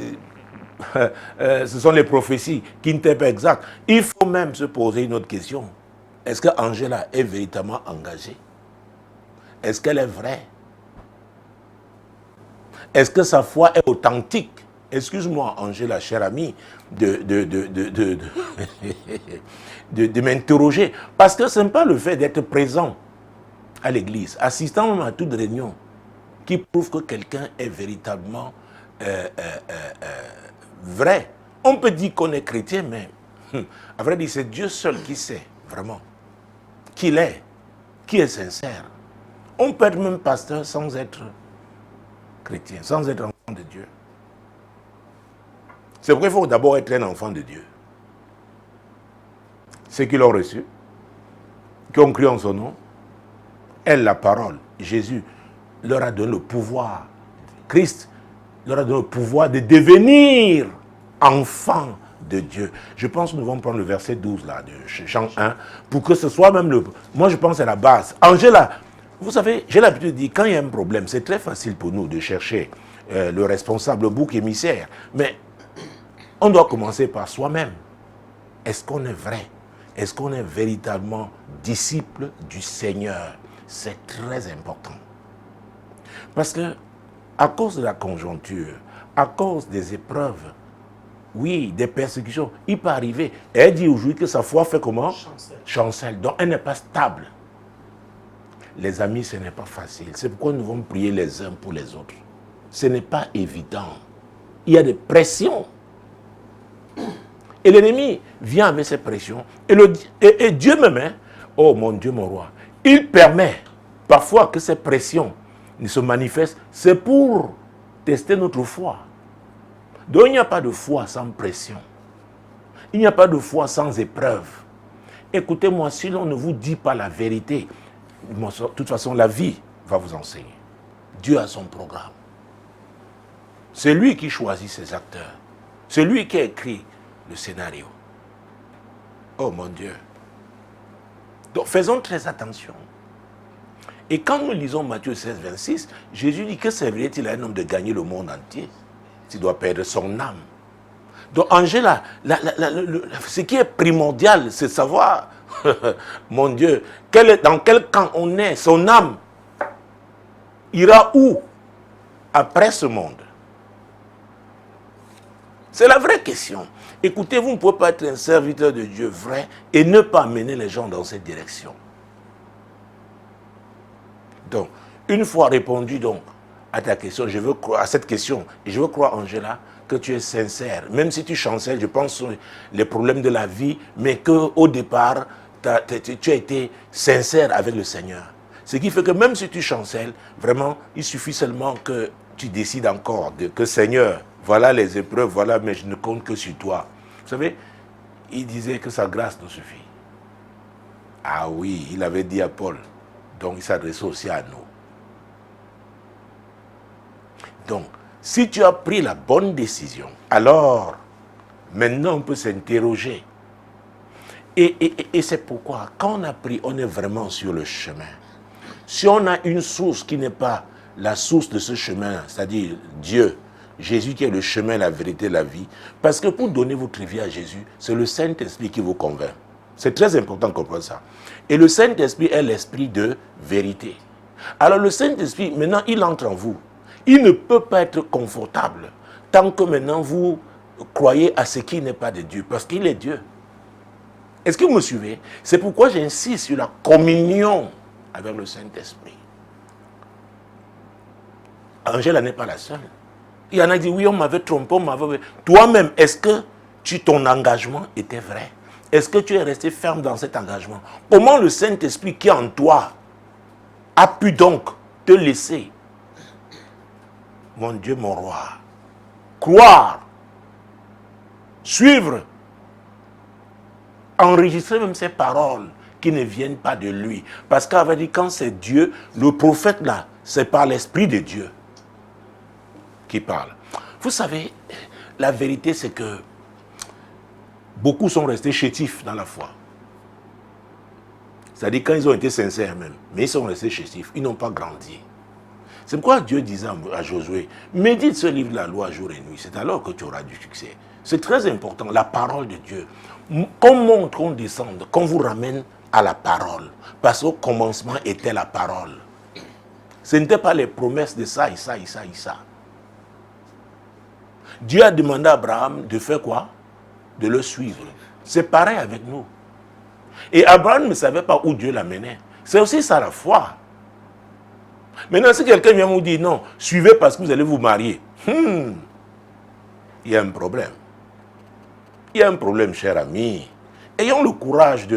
sont les prophéties qui n'étaient pas exactes. Il faut même se poser une autre question. Est-ce que Angela est véritablement engagée? Est-ce qu'elle est vraie? Est-ce que sa foi est authentique? Excuse-moi, Angela, chère amie, de m'interroger. Parce que ce n'est pas le fait d'être présent à l'église, assistant même à toute réunion, qui prouve que quelqu'un est véritablement vrai. On peut dire qu'on est chrétien, mais à vrai dire, c'est Dieu seul qui sait vraiment qui il est, qui est sincère. On peut être même pasteur sans être chrétien, sans être enfant de Dieu. C'est pourquoi il faut d'abord être un enfant de Dieu. Ceux qui l'ont reçu, qui ont cru en son nom, elle, la parole, Jésus, leur a donné le pouvoir. Christ leur a donné le pouvoir de devenir enfants de Dieu. Je pense que nous devons prendre le verset 12 là, de Jean 1, pour que ce soit même le... Moi, je pense que c'est la base. Angela, vous savez, j'ai l'habitude de dire, quand il y a un problème, c'est très facile pour nous de chercher le responsable, le bouc émissaire. Mais on doit commencer par soi-même. Est-ce qu'on est vrai? Est-ce qu'on est véritablement disciple du Seigneur? C'est très important. Parce que, à cause de la conjoncture, à cause des épreuves, oui, des persécutions, il peut arriver. Et elle dit aujourd'hui que sa foi fait comment? Chancelle. Donc elle n'est pas stable. Les amis, ce n'est pas facile. C'est pourquoi nous devons prier les uns pour les autres. Ce n'est pas évident. Il y a des pressions. Et l'ennemi vient avec ces pressions. Et Dieu même, hein, oh mon Dieu, mon roi, il permet parfois que ces pressions ne se manifestent. C'est pour tester notre foi. Donc il n'y a pas de foi sans pression. Il n'y a pas de foi sans épreuve. Écoutez-moi, si l'on ne vous dit pas la vérité, de toute façon, la vie va vous enseigner. Dieu a son programme. C'est lui qui choisit ses acteurs. C'est lui qui a écrit le scénario. Oh mon Dieu. Donc faisons très attention. Et quand nous lisons Matthieu 16, 26, Jésus dit que servirait-il à un homme de gagner le monde entier s'il doit perdre son âme? Donc Angela, ce qui est primordial, c'est savoir, mon Dieu, dans quel camp on est, son âme ira où après ce monde? C'est la vraie question. Écoutez, vous ne pouvez pas être un serviteur de Dieu vrai et ne pas amener les gens dans cette direction. Donc, une fois répondu donc à ta question, je veux croire à cette question, et je veux croire, Angela, que tu es sincère. Même si tu chancelles, je pense sur les problèmes de la vie, mais qu'au départ, tu as été sincère avec le Seigneur. Ce qui fait que même si tu chancelles, vraiment, il suffit seulement que tu décides encore que Seigneur, voilà les épreuves, voilà, mais je ne compte que sur toi. Vous savez, il disait que sa grâce nous suffit. Ah oui, il avait dit à Paul, donc il s'adressait aussi à nous. Donc, si tu as pris la bonne décision, alors, maintenant on peut s'interroger. Et c'est pourquoi, quand on a pris, on est vraiment sur le chemin. Si on a une source qui n'est pas la source de ce chemin, c'est-à-dire Dieu, Jésus qui est le chemin, la vérité, la vie, parce que pour donner votre vie à Jésus, c'est le Saint-Esprit qui vous convainc. C'est très important de comprendre ça. Et le Saint-Esprit est l'esprit de vérité. Alors le Saint-Esprit, maintenant, il entre en vous. Il ne peut pas être confortable tant que maintenant vous croyez à ce qui n'est pas de Dieu, parce qu'il est Dieu. Est-ce que vous me suivez? C'est pourquoi j'insiste sur la communion avec le Saint-Esprit. Angela n'est pas la seule. Il y en a qui disent, oui, on m'avait trompé, on m'avait... Toi-même, est-ce que ton engagement était vrai? Est-ce que tu es resté ferme dans cet engagement? Comment le Saint-Esprit qui est en toi a pu donc te laisser, mon Dieu, mon roi, croire, suivre, enregistrer même ces paroles qui ne viennent pas de lui? Parce qu'avait dit, quand c'est Dieu, le prophète là, c'est par l'Esprit de Dieu qui parle. Vous savez, la vérité c'est que beaucoup sont restés chétifs dans la foi. C'est-à-dire quand ils ont été sincères même, mais ils sont restés chétifs, ils n'ont pas grandi. C'est pourquoi Dieu disait à Josué, médite ce livre de la loi jour et nuit, c'est alors que tu auras du succès. C'est très important, la parole de Dieu. Qu'on monte, qu'on descende, qu'on vous ramène à la parole. Parce qu'au commencement était la parole. Ce n'était pas les promesses de ça et ça et ça et ça. Dieu a demandé à Abraham de faire quoi? De le suivre. C'est pareil avec nous. Et Abraham ne savait pas où Dieu l'amenait. C'est aussi ça la foi. Maintenant, si quelqu'un vient vous dire non, suivez parce que vous allez vous marier, il y a un problème. Il y a un problème, cher ami. Ayons le courage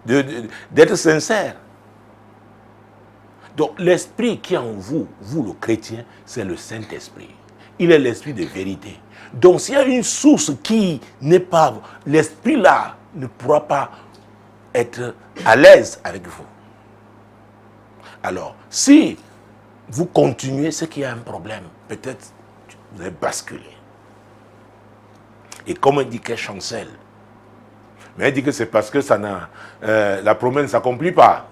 d'être sincères. Donc, l'esprit qui est en vous, vous le chrétien, c'est le Saint-Esprit. Il est l'esprit de vérité. Donc, s'il y a une source qui n'est pas, l'esprit là ne pourra pas être à l'aise avec vous. Alors, si vous continuez, c'est qu'il y a un problème. Peut-être vous avez basculé. Et comme indiquait Chancel, mais elle dit que c'est parce que ça la promesse ne s'accomplit pas.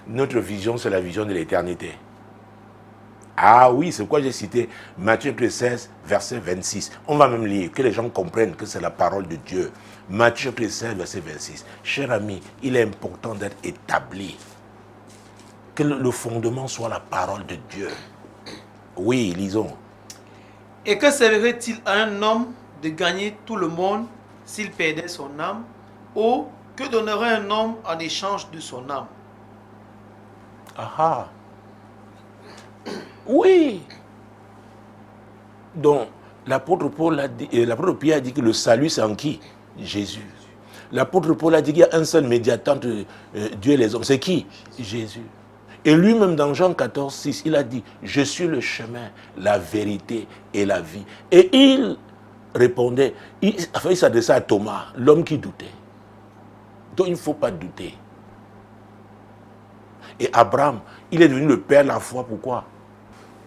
Notre vision, c'est la vision de l'éternité. Ah oui, c'est pourquoi j'ai cité Matthieu 16, verset 26. On va même lire, que les gens comprennent que c'est la parole de Dieu. Matthieu 16, verset 26. Cher ami, il est important d'être établi. Que le fondement soit la parole de Dieu. Oui, lisons. Et que servirait-il à un homme de gagner tout le monde s'il perdait son âme? Ou que donnerait un homme en échange de son âme? Ah. Oui. Donc, l'apôtre Pierre a dit que le salut c'est en qui? Jésus. L'apôtre Paul a dit qu'il y a un seul médiateur entre Dieu et les hommes. C'est qui? Jésus. Et lui-même dans Jean 14, 6, il a dit, je suis le chemin, la vérité et la vie. Et il répondait, il s'adressait à Thomas, l'homme qui doutait. Donc il ne faut pas douter. Et Abraham, il est devenu le père de la foi. Pourquoi?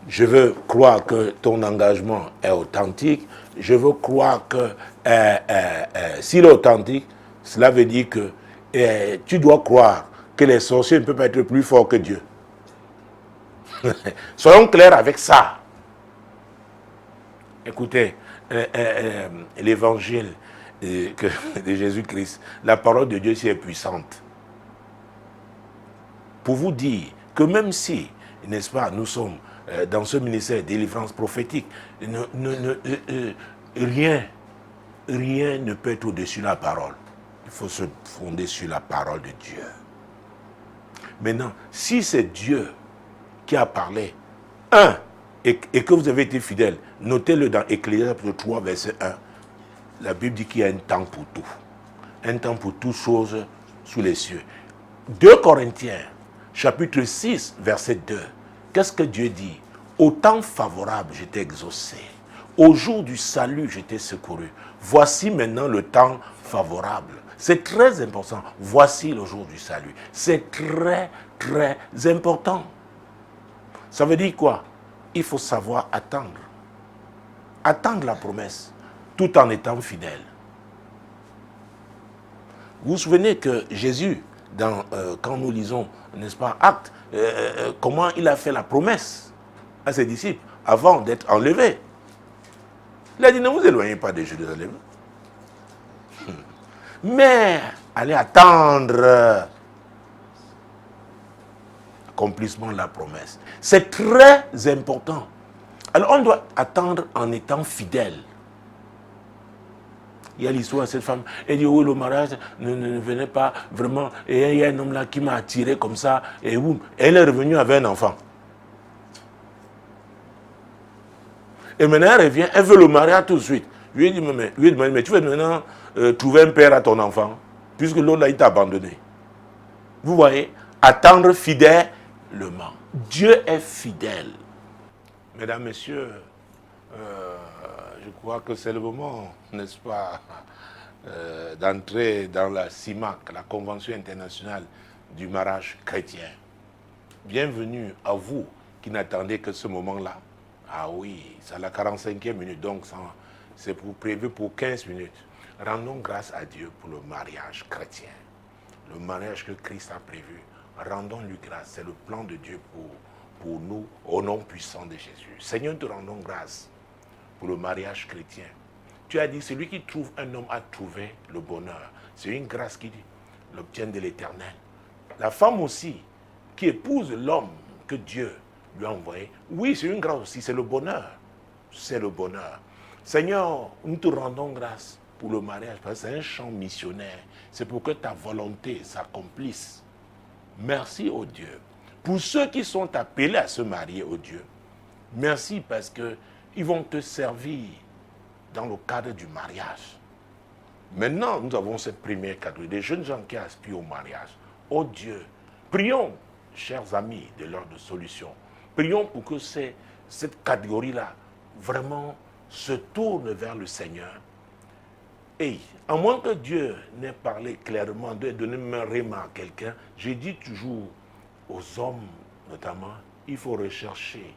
Je veux croire que ton engagement est authentique. Je veux croire que s'il est authentique, cela veut dire que tu dois croire que les sorciers ne peuvent pas être plus forts que Dieu. Soyons clairs avec ça. Écoutez, l'évangile de Jésus-Christ, la parole de Dieu est puissante. Pour vous dire que même si, n'est-ce pas, nous sommes dans ce ministère de délivrance prophétique, rien ne peut être au-dessus de la parole. Il faut se fonder sur la parole de Dieu. Maintenant, si c'est Dieu qui a parlé, et que vous avez été fidèle, notez-le dans Ecclésiaste 3, verset 1. La Bible dit qu'il y a un temps pour tout. Un temps pour toutes choses sous les cieux. 2 Corinthiens, chapitre 6, verset 2. Qu'est-ce que Dieu dit? Au temps favorable, je t'ai exaucé. Au jour du salut, je t'ai secouru. Voici maintenant le temps favorable. C'est très important. Voici le jour du salut. C'est très, très important. Ça veut dire quoi? Il faut savoir attendre. Attendre la promesse, tout en étant fidèle. Vous vous souvenez que Jésus, quand nous lisons, n'est-ce pas, Actes, comment il a fait la promesse à ses disciples avant d'être enlevé. Il a dit, ne vous éloignez pas de Jérusalem, mais allez attendre l'accomplissement de la promesse. C'est très important. Alors on doit attendre en étant fidèle. Il y a l'histoire de cette femme, elle dit, oui, le mariage ne venait pas vraiment, et il y a un homme là qui m'a attiré comme ça, et boum, elle est revenue avec un enfant. Et maintenant, elle revient, elle veut le mariage tout de suite. Je lui ai dit, mais tu veux maintenant trouver un père à ton enfant, puisque l'autre là, il t'a abandonné. Vous voyez, attendre fidèlement. Dieu est fidèle. Mesdames, Messieurs, je crois que c'est le moment, n'est-ce pas, d'entrer dans la CIMAC, la Convention internationale du mariage chrétien. Bienvenue à vous qui n'attendez que ce moment-là. Ah oui, c'est la 45e minute, donc c'est prévu pour 15 minutes. Rendons grâce à Dieu pour le mariage chrétien. Le mariage que Christ a prévu. Rendons-lui grâce. C'est le plan de Dieu pour nous, au nom puissant de Jésus. Seigneur, te rendons grâce pour le mariage chrétien. Tu as dit, celui qui trouve un homme a trouvé le bonheur. C'est une grâce qu'il obtient de l'Éternel. La femme aussi, qui épouse l'homme que Dieu lui a envoyé, oui, c'est une grâce aussi, c'est le bonheur. C'est le bonheur. Seigneur, nous te rendons grâce pour le mariage, parce que c'est un chant missionnaire. C'est pour que ta volonté s'accomplisse. Merci, ô Dieu. Pour ceux qui sont appelés à se marier, ô Dieu, merci parce qu'ils vont te servir dans le cadre du mariage. Maintenant, nous avons cette première catégorie, des jeunes gens qui aspirent au mariage. Ô Dieu, prions, chers amis de l'heure de solution, prions pour que cette catégorie-là vraiment se tourne vers le Seigneur. Et à moins que Dieu n'ait parlé clairement, de donner un réma à quelqu'un, je dis toujours aux hommes, notamment, il faut rechercher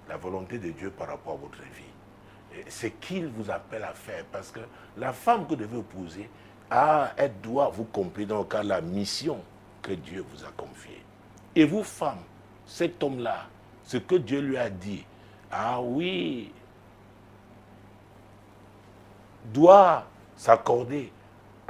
la volonté de Dieu par rapport à votre vie. C'est qu'il vous appelle à faire, parce que la femme que vous devez épouser, elle doit vous compléter dans le cas de la mission que Dieu vous a confiée. Et vous, femmes, cet homme-là, ce que Dieu lui a dit, ah oui, doit s'accorder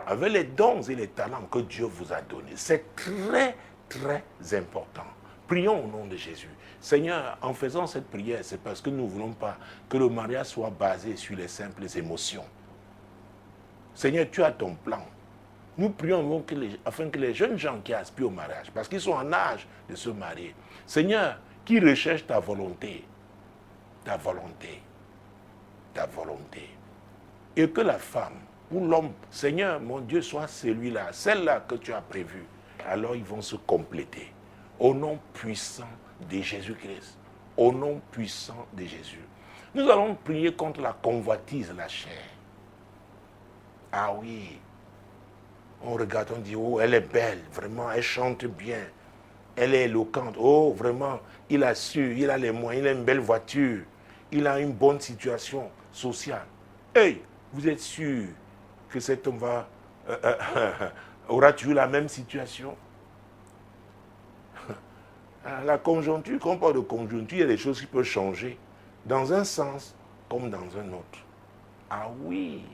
avec les dons et les talents que Dieu vous a donnés. C'est très, très important. Prions au nom de Jésus. Seigneur, en faisant cette prière, c'est parce que nous ne voulons pas que le mariage soit basé sur les simples émotions. Seigneur, tu as ton plan. Nous prions afin que les jeunes gens qui aspirent au mariage, parce qu'ils sont en âge de se marier, Seigneur, qui recherchent ta volonté, ta volonté, ta volonté. Et que la femme ou l'homme, Seigneur, mon Dieu, soit celui-là, celle-là que tu as prévue. Alors ils vont se compléter. Au nom puissant de Jésus-Christ. Au nom puissant de Jésus. Nous allons prier contre la convoitise, la chair. Ah oui. On regarde, on dit, oh, elle est belle, vraiment, elle chante bien. Elle est éloquente. Oh, vraiment, il a su, il a les moyens, il a une belle voiture. Il a une bonne situation sociale. Hey, vous êtes sûr que cet homme aura toujours la même situation? La conjoncture, quand on parle de conjoncture, il y a des choses qui peuvent changer dans un sens comme dans un autre. Ah oui,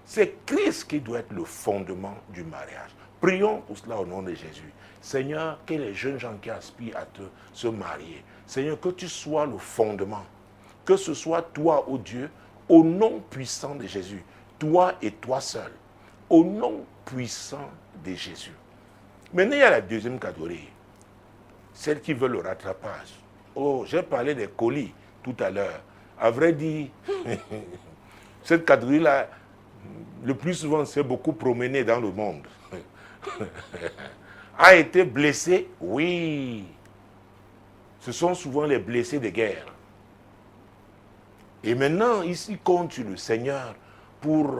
c'est Christ qui doit être le fondement du mariage. Prions pour cela au nom de Jésus. Seigneur, que les jeunes gens qui aspirent à se marier, Seigneur, que tu sois le fondement. Que ce soit toi, ô Dieu, au nom puissant de Jésus. Toi et toi seul. Au nom puissant de Jésus. Maintenant, il y a la deuxième catégorie. Celles qui veulent le rattrapage. Oh, j'ai parlé des colis tout à l'heure. À vrai dire, cette catégorie-là, le plus souvent, s'est beaucoup promené dans le monde. A été blessé? Oui. Ce sont souvent les blessés de guerre. Et maintenant, ils comptent sur le Seigneur pour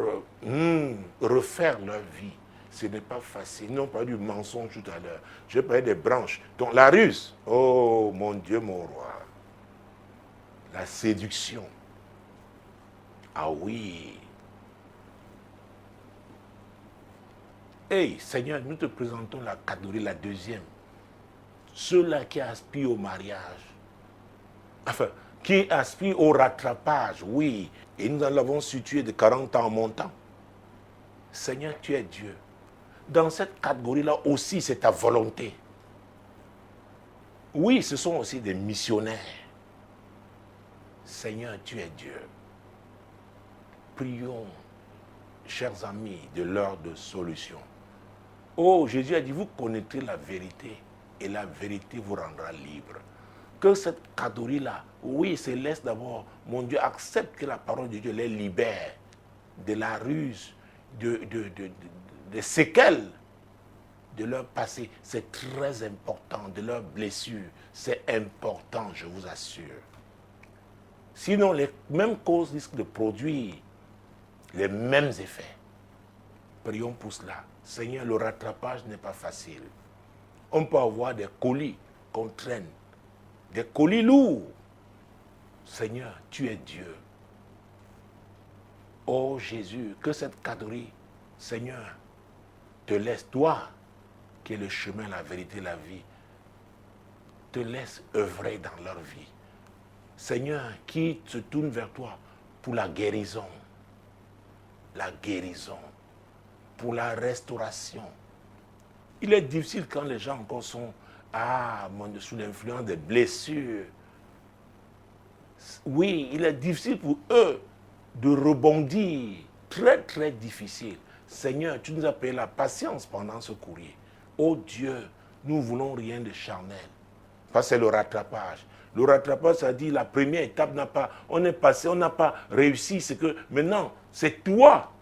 refaire leur vie. Ce n'est pas facile. Ils n'ont pas du mensonge tout à l'heure. Je parlais des branches. Donc la ruse, oh mon Dieu, mon roi. La séduction. Ah oui. Hey, Seigneur, nous te présentons la catégorie, la deuxième. Ceux-là qui aspirent au mariage. Enfin, qui aspirent au rattrapage, oui. Et nous l'avons situé de 40 ans en montant. Seigneur, tu es Dieu. Dans cette catégorie-là aussi, c'est ta volonté. Oui, ce sont aussi des missionnaires. Seigneur, tu es Dieu. Prions, chers amis, de l'heure de solution. Oh, Jésus a dit, vous connaîtrez la vérité et la vérité vous rendra libre. Que cette caderie-là, oui, céleste d'abord, mon Dieu, accepte que la parole de Dieu les libère de la ruse, des séquelles de leur passé. C'est très important, de leurs blessures. C'est important, je vous assure. Sinon, les mêmes causes risquent de produire les mêmes effets. Prions pour cela. Seigneur, le rattrapage n'est pas facile. On peut avoir des colis qu'on traîne, des colis lourds. Seigneur, tu es Dieu. Oh Jésus, que cette caderie, Seigneur, te laisse, toi, qui es le chemin, la vérité, la vie, te laisse œuvrer dans leur vie. Seigneur, qui se tourne vers toi pour la guérison, pour la restauration. Il est difficile quand les gens encore sont sous l'influence des blessures. Oui, il est difficile pour eux de rebondir. Très, très difficile. Seigneur, tu nous as payé la patience pendant ce courrier. Oh Dieu, nous ne voulons rien de charnel. Parce que c'est le rattrapage. Le rattrapage, ça dit la première étape on est passé, on n'a pas réussi. C'est que maintenant, c'est toi.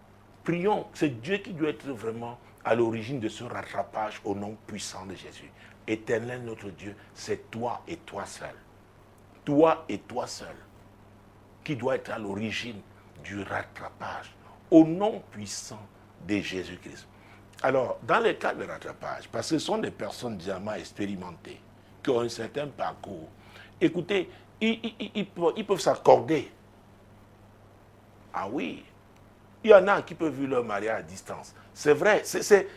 Prions, c'est Dieu qui doit être vraiment à l'origine de ce rattrapage au nom puissant de Jésus. Éternel notre Dieu, c'est toi et toi seul. Toi et toi seul qui doit être à l'origine du rattrapage au nom puissant de Jésus-Christ. Alors, dans les cas de rattrapage, parce que ce sont des personnes diamant expérimentées, qui ont un certain parcours, écoutez, ils peuvent s'accorder. Ah oui, il y en a qui peuvent vivre leur mariage à distance. C'est vrai, c'est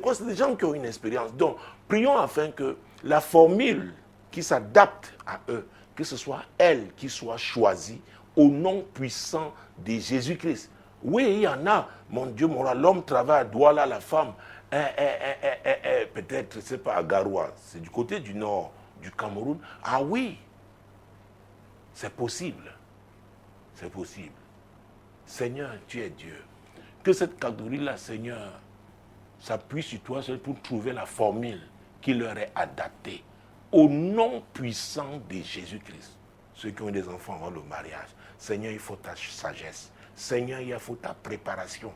quoi? C'est des gens qui ont une expérience. Donc, prions afin que la formule qui s'adapte à eux, que ce soit elle qui soit choisie au nom puissant de Jésus-Christ. Oui, il y en a, mon Dieu, l'homme travaille à Douala, la femme, peut-être, c'est pas à Garoua, c'est du côté du nord du Cameroun. Ah oui, c'est possible. C'est possible. Seigneur, tu es Dieu. Que cette catégorie-là, Seigneur, s'appuie sur toi seul pour trouver la formule qui leur est adaptée. Au nom puissant de Jésus-Christ. Ceux qui ont des enfants avant le mariage. Seigneur, il faut ta sagesse. Seigneur, il faut ta préparation.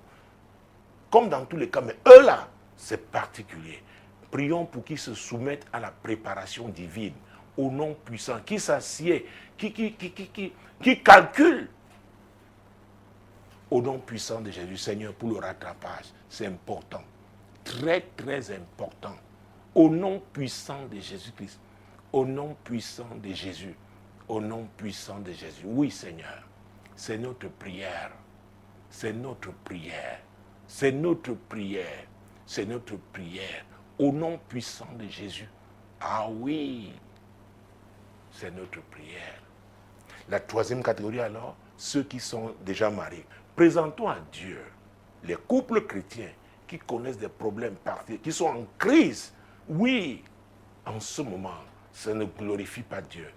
Comme dans tous les cas, mais eux là, c'est particulier. Prions pour qu'ils se soumettent à la préparation divine. Au nom puissant, qui s'assied, qui calcule. Au nom puissant de Jésus, Seigneur, pour le rattrapage, c'est important. Très, très important. Au nom puissant de Jésus-Christ. Au nom puissant de Jésus. Au nom puissant de Jésus. Oui, Seigneur. C'est notre prière. C'est notre prière. C'est notre prière. C'est notre prière. Au nom puissant de Jésus. Ah oui. C'est notre prière. La troisième catégorie alors, ceux qui sont déjà mariés. Présentons à Dieu les couples chrétiens qui connaissent des problèmes particuliers, qui sont en crise. Oui, en ce moment, ça ne glorifie pas Dieu.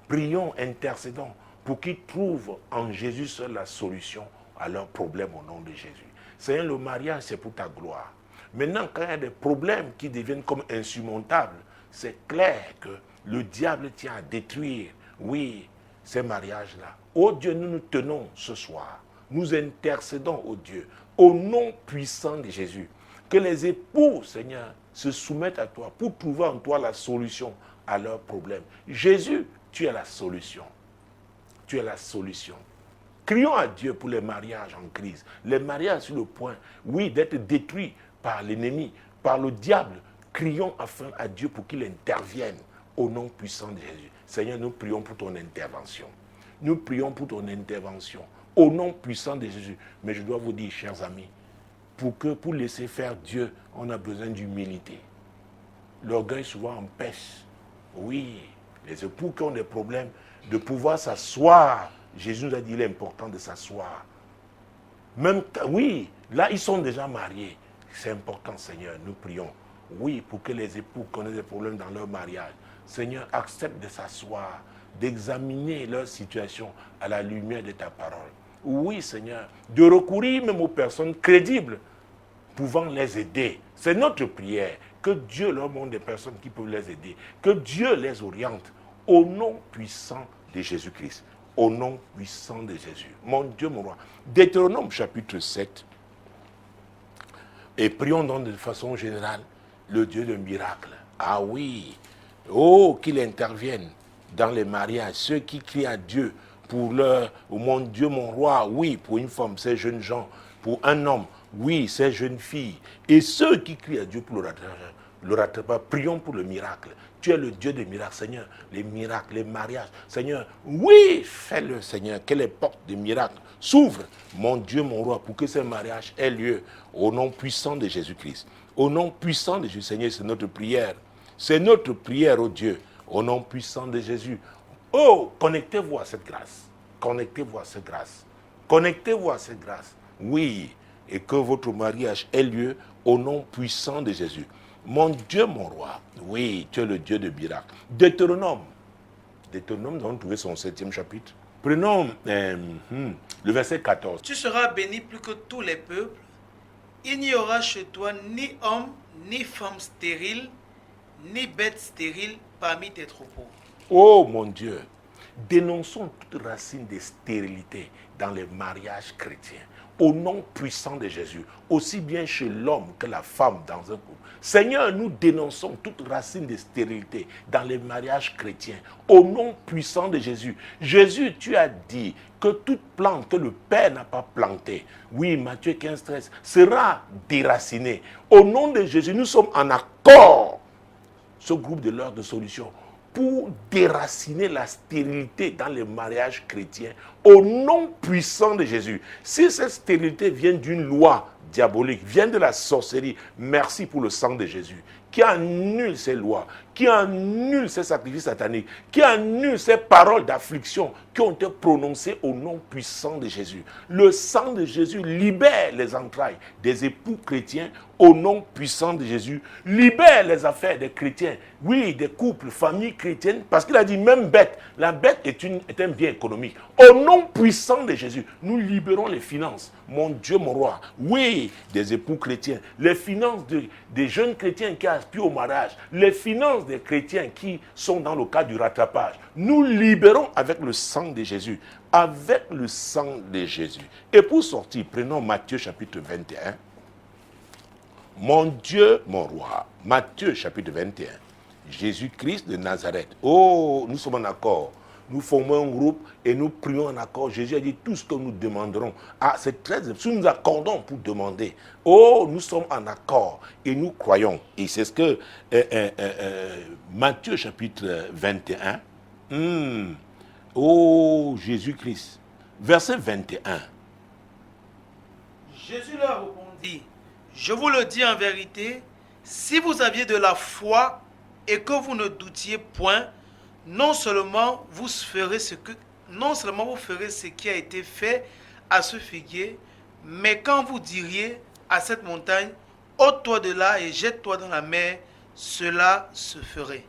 Prions, intercédons pour qu'ils trouvent en Jésus seul la solution à leurs problèmes au nom de Jésus. Seigneur, le mariage, c'est pour ta gloire. Maintenant, quand il y a des problèmes qui deviennent comme insurmontables, c'est clair que le diable tient à détruire, oui, ces mariages-là. Oh Dieu, nous nous tenons ce soir. Nous intercédons, oh Dieu, au nom puissant de Jésus. Que les époux, Seigneur, se soumettent à toi pour trouver en toi la solution à leurs problèmes. Jésus, tu es la solution. Tu es la solution. Crions à Dieu pour les mariages en crise. Les mariages sur le point, oui, d'être détruits par l'ennemi, par le diable. Crions afin à Dieu pour qu'il intervienne au nom puissant de Jésus. Seigneur, nous prions pour ton intervention. Nous prions pour ton intervention au nom puissant de Jésus. Mais je dois vous dire, chers amis, pour laisser faire Dieu, on a besoin d'humilité. L'orgueil souvent empêche, oui, les époux qui ont des problèmes, de pouvoir s'asseoir. Jésus nous a dit qu'il est important de s'asseoir. Même, oui, là, ils sont déjà mariés. C'est important, Seigneur, nous prions. Oui, pour que les époux connaissent des problèmes dans leur mariage. Seigneur, accepte de s'asseoir, d'examiner leur situation à la lumière de ta parole. Oui, Seigneur, de recourir même aux personnes crédibles pouvant les aider. C'est notre prière. Que Dieu leur montre des personnes qui peuvent les aider. Que Dieu les oriente au nom puissant de Jésus-Christ. Au nom puissant de Jésus. Mon Dieu, mon roi. Deutéronome chapitre 7. Et prions donc de façon générale le Dieu de miracles. Ah oui. Oh, qu'il intervienne dans les mariages. Ceux qui crient à Dieu pour leur, oh, mon Dieu, mon roi, oui, pour une femme, ces jeunes gens, pour un homme, oui, ces jeunes filles. Et ceux qui crient à Dieu pour le rattrapage, prions pour le miracle. Tu es le Dieu des miracles, Seigneur. Les miracles, les mariages, Seigneur. Oui, fais-le, Seigneur. Que les portes des miracles s'ouvrent, mon Dieu, mon roi, pour que ces mariages aient lieu au nom puissant de Jésus-Christ. Au nom puissant de Jésus, Seigneur, c'est notre prière. C'est notre prière, oh Dieu, au nom puissant de Jésus. Oh, connectez-vous à cette grâce. Connectez-vous à cette grâce. Connectez-vous à cette grâce. Oui, et que votre mariage ait lieu au nom puissant de Jésus. Mon Dieu, mon roi, oui, tu es le Dieu de miracles. Deutéronome, nous allons trouver son 7e chapitre. Prenons le verset 14. Tu seras béni plus que tous les peuples. Il n'y aura chez toi ni homme, ni femme stérile, ni bête stérile parmi tes troupeaux. Oh mon Dieu, dénonçons toute racine de stérilité dans les mariages chrétiens. Au nom puissant de Jésus, aussi bien chez l'homme que la femme dans un couple. Seigneur, nous dénonçons toute racine de stérilité dans les mariages chrétiens. Au nom puissant de Jésus. Jésus, tu as dit que toute plante que le Père n'a pas plantée, oui, Matthieu 15, 13, sera déracinée. Au nom de Jésus, nous sommes en accord, ce groupe de l'heure de solution, pour déraciner la stérilité dans les mariages chrétiens au nom puissant de Jésus. Si cette stérilité vient d'une loi diabolique, vient de la sorcellerie, merci pour le sang de Jésus qui annule ces lois, qui annule ces sacrifices sataniques, qui annule ces paroles d'affliction qui ont été prononcées au nom puissant de Jésus. Le sang de Jésus libère les entrailles des époux chrétiens au nom puissant de Jésus, libère les affaires des chrétiens, oui, des couples, familles chrétiennes, parce qu'il a dit même bête, la bête est un bien économique. Au nom puissant de Jésus, nous libérons les finances, mon Dieu, mon roi, oui, des époux chrétiens, les finances des jeunes chrétiens qui aspirent au mariage, les finances des chrétiens qui sont dans le cadre du rattrapage. Nous libérons avec le sang de Jésus, avec le sang de Jésus. Et pour sortir, prenons Matthieu chapitre 21. Mon Dieu, mon roi, Matthieu chapitre 21, Jésus-Christ de Nazareth. Oh, nous sommes en accord. Nous formons un groupe et nous prions en accord. Jésus a dit tout ce que nous demanderons. Ah, c'est très... Si nous accordons pour demander. Oh, nous sommes en accord et nous croyons. Et c'est ce que Matthieu chapitre 21. Oh, Jésus-Christ. Verset 21. Jésus leur répondit, je vous le dis en vérité, si vous aviez de la foi et que vous ne doutiez point, non seulement vous ferez ce qui a été fait à ce figuier, mais quand vous diriez à cette montagne, ôte-toi de là et jette-toi dans la mer, cela se ferait.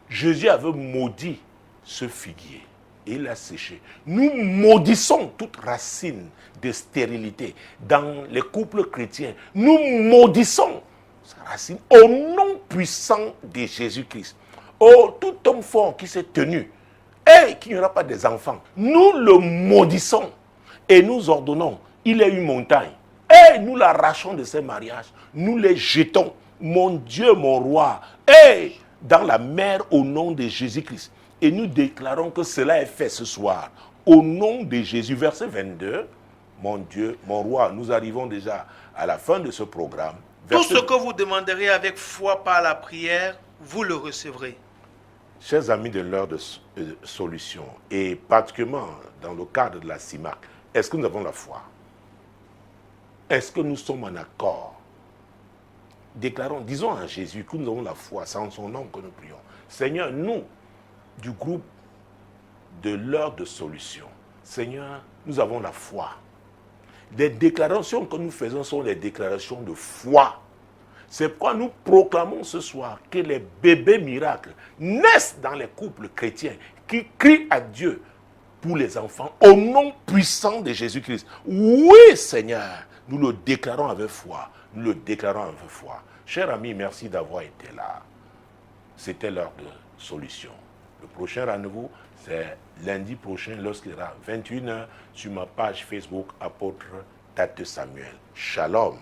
Jésus avait maudit ce figuier et il l'a séché. Nous maudissons toute racine de stérilité dans les couples chrétiens. Nous maudissons cette racine au nom puissant de Jésus-Christ. Oh, tout homme fort qui s'est tenu et qui n'y aura pas des enfants, nous le maudissons et nous ordonnons, il est une montagne et nous l'arrachons de ces mariages, nous les jetons, mon Dieu, mon roi, et dans la mer au nom de Jésus-Christ. Et nous déclarons que cela est fait ce soir au nom de Jésus. Verset 22, mon Dieu, mon roi, nous arrivons déjà à la fin de ce programme. Tout ce que vous demanderez avec foi par la prière, vous le recevrez. Chers amis de l'heure de solution, et particulièrement dans le cadre de la CIMAC, est-ce que nous avons la foi? Est-ce que nous sommes en accord? Déclarons, disons à Jésus que nous avons la foi, c'est en son nom que nous prions. Seigneur, nous, du groupe de l'heure de solution, Seigneur, nous avons la foi. Les déclarations que nous faisons sont des déclarations de foi. C'est pourquoi nous proclamons ce soir que les bébés miracles naissent dans les couples chrétiens qui crient à Dieu pour les enfants au nom puissant de Jésus-Christ. Oui, Seigneur, nous le déclarons avec foi. Nous le déclarons avec foi. Chers amis, merci d'avoir été là. C'était l'heure de solution. Le prochain rendez-vous, c'est lundi prochain lorsqu'il sera 21h sur ma page Facebook Apôtre Tate Samuel. Shalom.